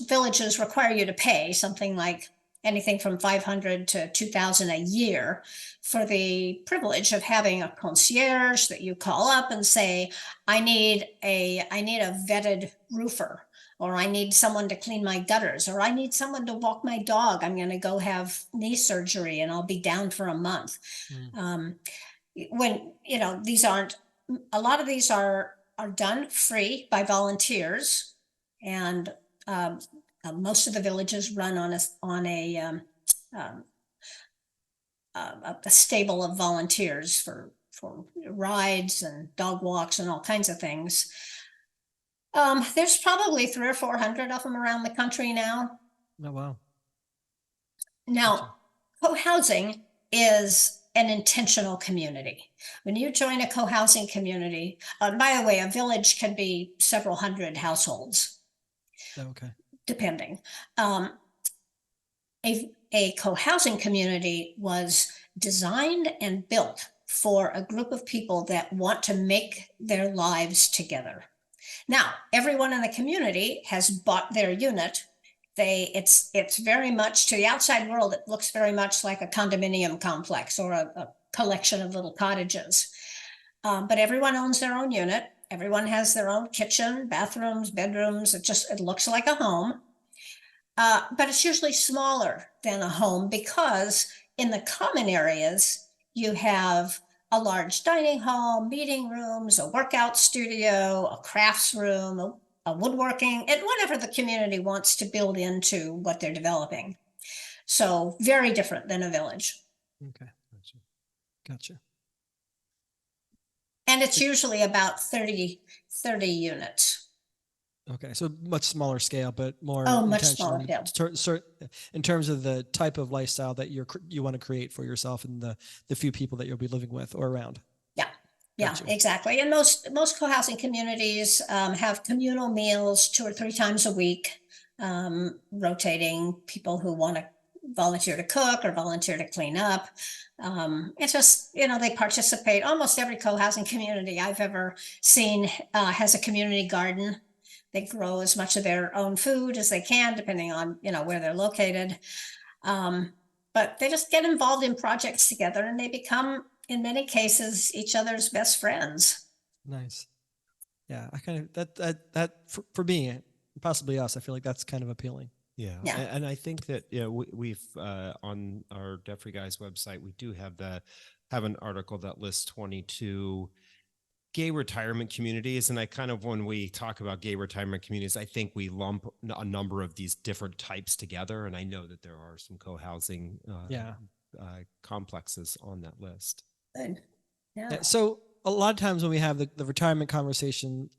villages require you to pay something like anything from $500 to $2,000 a year for the privilege of having a concierge that you call up and say, I need a vetted roofer, or I need someone to clean my gutters, or I need someone to walk my dog. I'm going to go have knee surgery and I'll be down for a month. When, a lot of these are done free by volunteers, and most of the villages run on a stable of volunteers for rides and dog walks and all kinds of things. There's probably 300 or 400 of them around the country now. Oh, wow. Now, co-housing is an intentional community. When you join a co-housing community, by the way, a village can be several hundred households. Okay. Depending. A co-housing community was designed and built for a group of people that want to make their lives together. Now, everyone in the community has bought their unit. It's very much, to the outside world, it looks very much like a condominium complex or a collection of little cottages. But everyone owns their own unit. Everyone has their own kitchen, bathrooms, bedrooms. It looks like a home. But it's usually smaller than a home, because in the common areas, you have a large dining hall, meeting rooms, a workout studio, a crafts room, a woodworking, and whatever the community wants to build into what they're developing. So very different than a village. Okay. Gotcha. And it's usually about 30 units. Okay, so much smaller scale, but more much smaller scale. In terms of the type of lifestyle that you want to create for yourself and the few people that you'll be living with or around. Yeah, exactly. And most co-housing communities have communal meals 2 or 3 times a week, rotating people who want to volunteer to cook or volunteer to clean up. It's just, they participate. Almost every co-housing community I've ever seen has a community garden. They grow as much of their own food as they can, depending on, where they're located. But they just get involved in projects together, and they become, in many cases, each other's best friends. Nice. Yeah, I kind of that for me, possibly us, I feel like that's kind of appealing. Yeah. And I think that we've on our Debt Free Guys website, we do have an article that lists 22 gay retirement communities. And I kind of, when we talk about gay retirement communities, I think we lump a number of these different types together. And I know that there are some co-housing complexes on that list. Good. Yeah. Yeah, so a lot of times when we have the retirement conversation,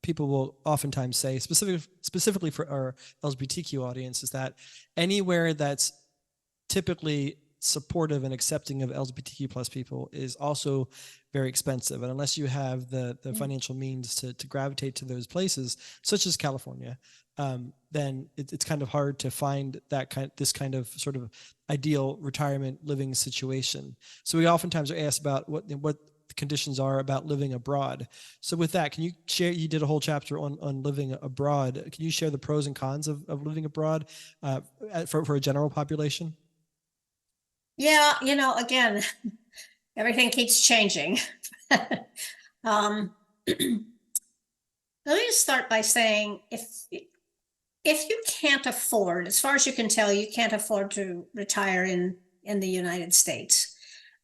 people will oftentimes say, specifically for our LGBTQ audience, is that anywhere that's typically supportive and accepting of LGBTQ plus people is also very expensive. And unless you have the financial means to gravitate to those places, such as California, then it's kind of hard to find this kind of sort of ideal retirement living situation. So we oftentimes are asked about what the conditions are about living abroad. So with that, can you share, you did a whole chapter on living abroad. Can you share the pros and cons of living abroad for a general population? Yeah, again, everything keeps changing. Let me just start by saying, if you can't afford, as far as you can tell, you can't afford to retire in the United States.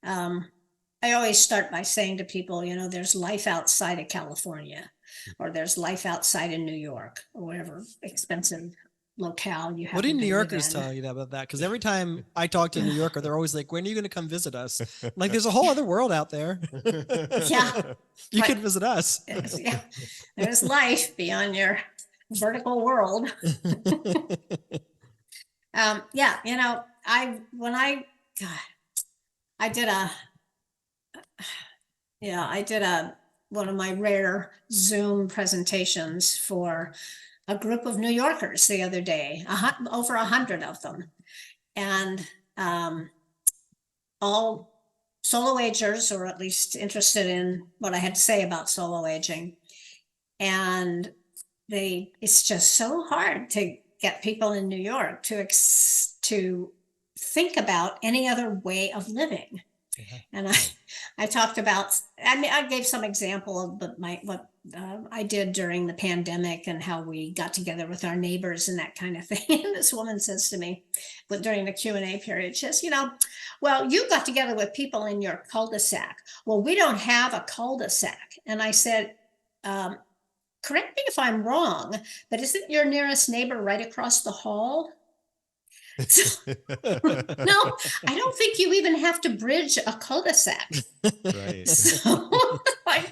I always start by saying to people, there's life outside of California, or there's life outside of New York, or whatever expensive locale you have. What do New Yorkers tell you about that? Because every time I talk to a New Yorker, they're always like, when are you going to come visit us? Like, there's a whole other world out there. Yeah. You could visit us. Yeah. There's life beyond your vertical world. I did one of my rare Zoom presentations for a group of New Yorkers the other day, over 100 of them, and all solo agers, or at least interested in what I had to say about solo aging. And it's just so hard to get people in New York to think about any other way of living. And I talked about, I gave some example of what I did during the pandemic and how we got together with our neighbors and that kind of thing. And this woman says to me, but during the Q&A period, she says, well, you got together with people in your cul-de-sac. Well, we don't have a cul-de-sac. And I said, correct me if I'm wrong, but isn't your nearest neighbor right across the hall? No, I don't think you even have to bridge a cul-de-sac. Right. So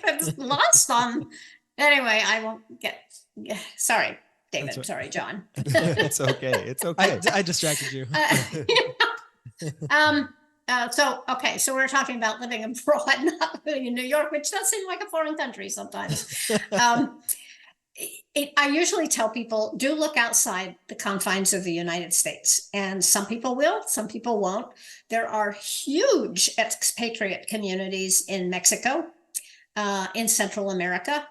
that's lost on. Anyway, I won't get. Sorry, David. Right. Sorry, John. It's okay. It's okay. I distracted you. So we're talking about living abroad, not living in New York, which does seem like a foreign country sometimes. I usually tell people, do look outside the confines of the United States. And some people will, some people won't. There are huge expatriate communities in Mexico, in Central America.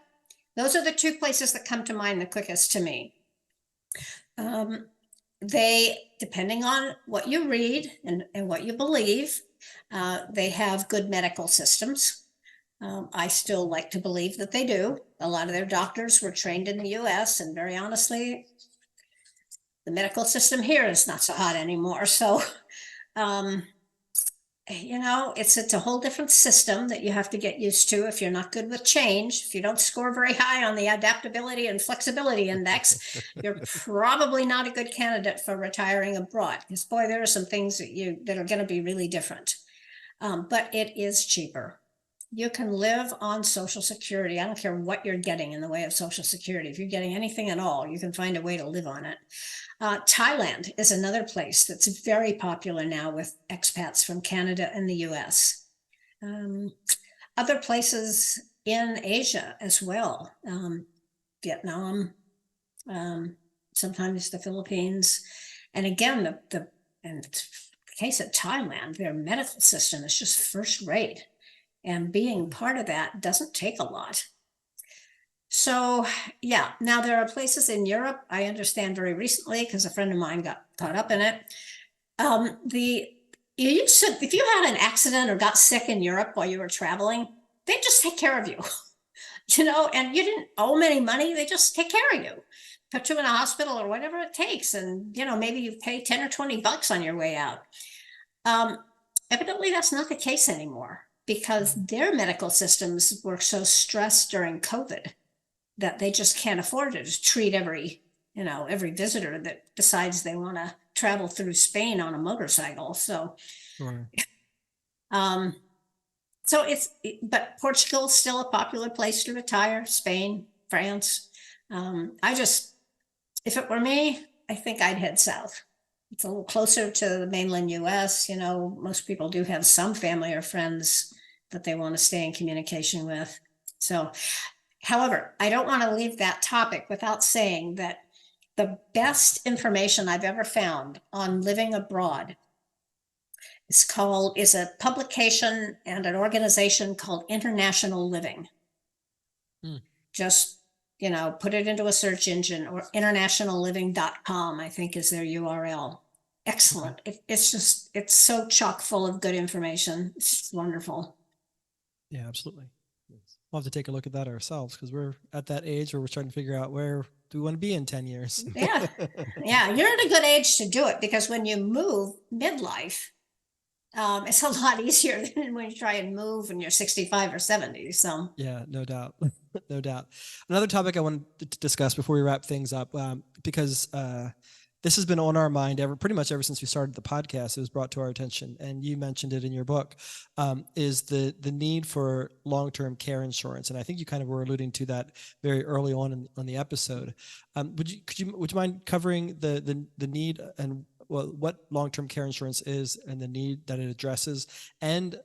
Those are the two places that come to mind the quickest to me. They, depending on what you read and what you believe, they have good medical systems. I still like to believe that they do. A lot of their doctors were trained in the US, and very honestly, the medical system here is not so hot anymore. So, it's a whole different system that you have to get used to if you're not good with change. If you don't score very high on the adaptability and flexibility index, you're probably not a good candidate for retiring abroad, because boy, there are some things that are going to be really different. But it is cheaper. You can live on Social Security. I don't care what you're getting in the way of Social Security. If you're getting anything at all, you can find a way to live on it. Thailand is another place that's very popular now with expats from Canada and the US. Other places in Asia as well. Vietnam, sometimes the Philippines. And again, in the case of Thailand, their medical system is just first rate. And being part of that doesn't take a lot. So, yeah, now there are places in Europe, I understand very recently, because a friend of mine got caught up in it. If you had an accident or got sick in Europe while you were traveling, they just take care of you, and you didn't owe them any money. They just take care of you, put you in a hospital or whatever it takes. And, maybe you pay 10 or 20 bucks on your way out. Evidently, that's not the case anymore. because their medical systems were so stressed during COVID that they just can't afford to treat every visitor that decides they want to travel through Spain on a motorcycle. So, Sure. But Portugal's still a popular place to retire, Spain, France. If it were me, I think I'd head south. It's a little closer to the mainland US. Most people do have some family or friends that they want to stay in communication with. So, however, I don't want to leave that topic without saying that the best information I've ever found on living abroad is a publication and an organization called International Living. Just, put it into a search engine, or internationalliving.com, I think is their URL. Excellent. Okay. It's so chock full of good information. It's wonderful. Yeah, absolutely. We'll have to take a look at that ourselves, because we're at that age where we're starting to figure out where do we want to be in 10 years. Yeah. Yeah. You're at a good age to do it, because when you move midlife, it's a lot easier than when you try and move when you're 65 or 70. So yeah, no doubt. No doubt. Another topic I wanted to discuss before we wrap things up, because this has been on our mind pretty much ever since we started the podcast. It was brought to our attention, and you mentioned it in your book, is the need for long-term care insurance. And I think you kind of were alluding to that very early on in the episode. Would you mind covering the need and what long-term care insurance is and the need that it addresses, and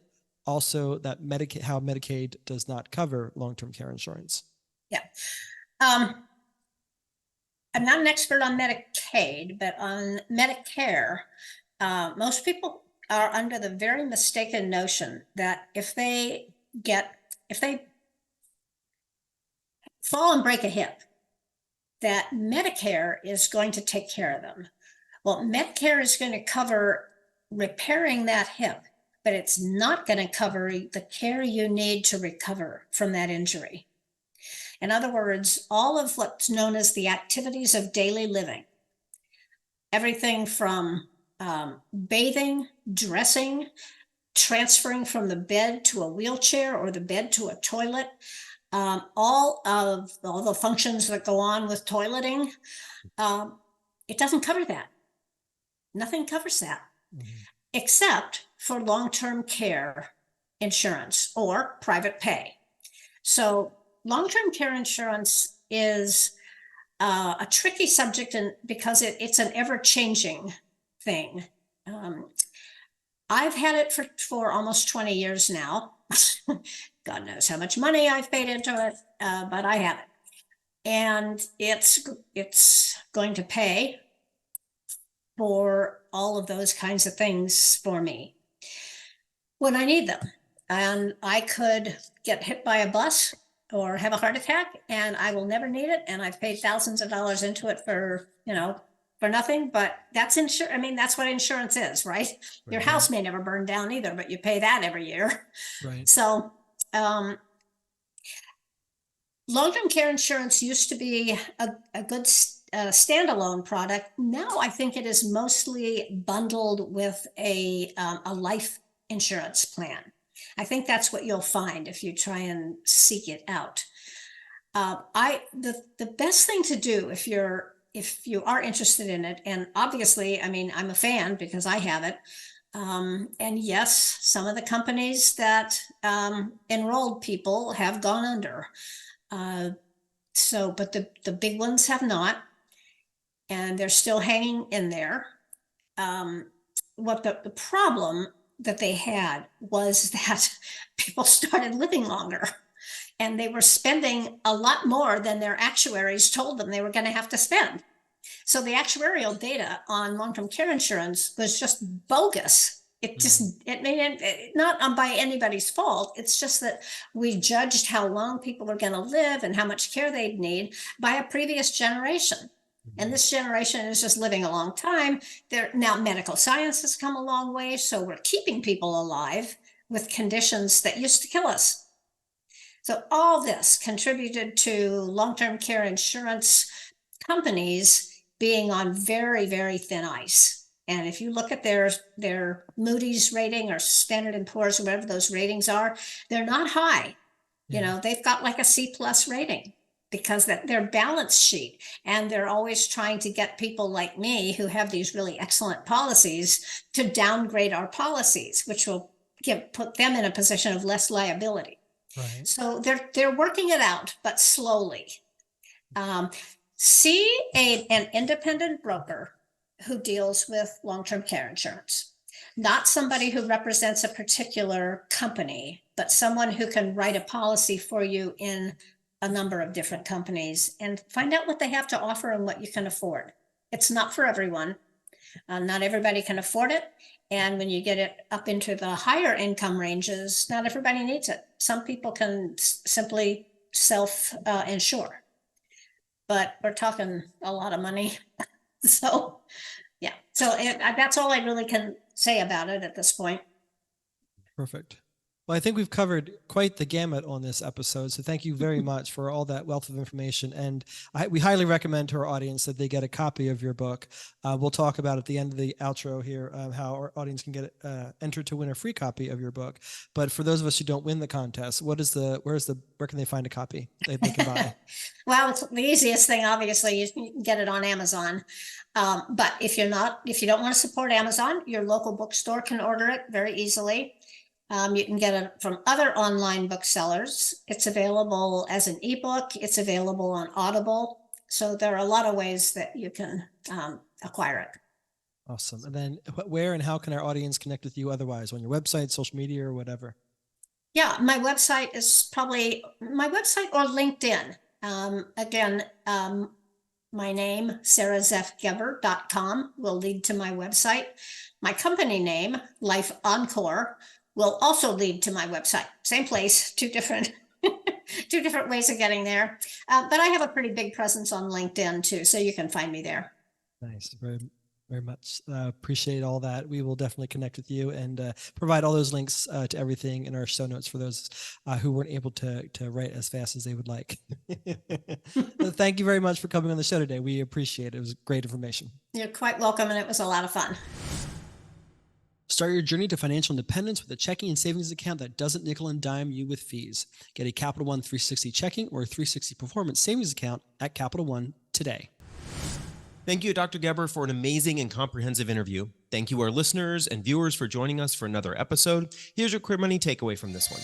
also that how Medicaid does not cover long-term care insurance? Yeah. I'm not an expert on Medicaid, but on Medicare, most people are under the very mistaken notion that if they fall and break a hip, that Medicare is going to take care of them. Well, Medicare is going to cover repairing that hip, but it's not going to cover the care you need to recover from that injury. In other words, all of what's known as the activities of daily living, everything from bathing, dressing, transferring from the bed to a wheelchair or the bed to a toilet, all the functions that go on with toileting, it doesn't cover that. Nothing covers that, except for long-term care insurance or private pay. So long-term care insurance is a tricky subject, because it's an ever-changing thing. I've had it for almost 20 years now. God knows how much money I've paid into it, but I have it. And it's going to pay for all of those kinds of things for me when I need them. And I could get hit by a bus or have a heart attack, and I will never need it. And I've paid thousands of dollars into it for nothing, but that's insurance. I mean, that's what insurance is, right? Your house may never burn down either, but you pay that every year. Right. So, long-term care insurance used to be a good standalone product. Now I think it is mostly bundled with a life insurance plan. I think that's what you'll find if you try and seek it out. The best thing to do if you are interested in it, and obviously, I mean, I'm a fan because I have it. And yes, some of the companies that enrolled people have gone under. But the big ones have not, and they're still hanging in there. What the problem that they had was that people started living longer, and they were spending a lot more than their actuaries told them they were going to have to spend. So the actuarial data on long-term care insurance was just bogus. Not by anybody's fault. It's just that we judged how long people are going to live and how much care they'd need by a previous generation. And this generation is just living a long time. Now medical science has come a long way, so we're keeping people alive with conditions that used to kill us. So all this contributed to long-term care insurance companies being on very, very thin ice. And if you look at their Moody's rating or Standard & Poor's, whatever those ratings are, they're not high. They've got like a C+ rating because that their balance sheet, and they're always trying to get people like me who have these really excellent policies to downgrade our policies, which will put them in a position of less liability. Right. So they're working it out, but slowly. See an independent broker who deals with long-term care insurance, not somebody who represents a particular company, but someone who can write a policy for you in a number of different companies, and find out what they have to offer and what you can afford. It's not for everyone. Not everybody can afford it. And when you get it up into the higher income ranges, not everybody needs it. Some people can simply self-insure, but we're talking a lot of money. So, yeah. So that's all I really can say about it at this point. Perfect. Well, I think we've covered quite the gamut on this episode. So thank you very much for all that wealth of information. And we highly recommend to our audience that they get a copy of your book. We'll talk about at the end of the outro here how our audience can get entered to win a free copy of your book. But for those of us who don't win the contest, where can they find a copy they can buy? Well, it's the easiest thing, obviously, you can get it on Amazon. But if you don't want to support Amazon, your local bookstore can order it very easily. You can get it from other online booksellers. It's available as an ebook. It's available on Audible. So there are a lot of ways that you can acquire it. Awesome. And then where and how can our audience connect with you otherwise? On your website, social media, or whatever? Yeah, my website is probably my website or LinkedIn. Again, my name, SaraZeffGeber.com, will lead to my website. My company name, Life Encore, will also lead to my website. Same place, two different ways of getting there. But I have a pretty big presence on LinkedIn too, so you can find me there. Nice. Very, very much appreciate all that. We will definitely connect with you and provide all those links to everything in our show notes for those who weren't able to write as fast as they would like. Thank you very much for coming on the show today. We appreciate it. It was great information. You're quite welcome, and it was a lot of fun. Start your journey to financial independence with a checking and savings account that doesn't nickel and dime you with fees. Get a Capital One 360 checking or 360 performance savings account at Capital One today. Thank you, Dr. Geber, for an amazing and comprehensive interview. Thank you, our listeners and viewers, for joining us for another episode. Here's your Queer Money takeaway from this one.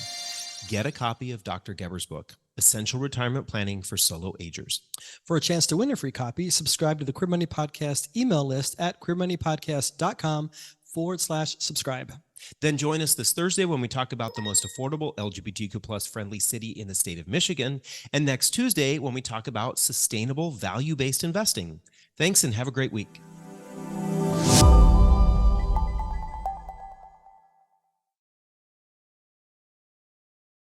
Get a copy of Dr. Geber's book, Essential Retirement Planning for Solo Agers. For a chance to win a free copy, subscribe to the Queer Money Podcast email list at queermoneypodcast.com/subscribe. Then join us this Thursday when we talk about the most affordable LGBTQ plus friendly city in the state of Michigan. And next Tuesday when we talk about sustainable value-based investing. Thanks and have a great week.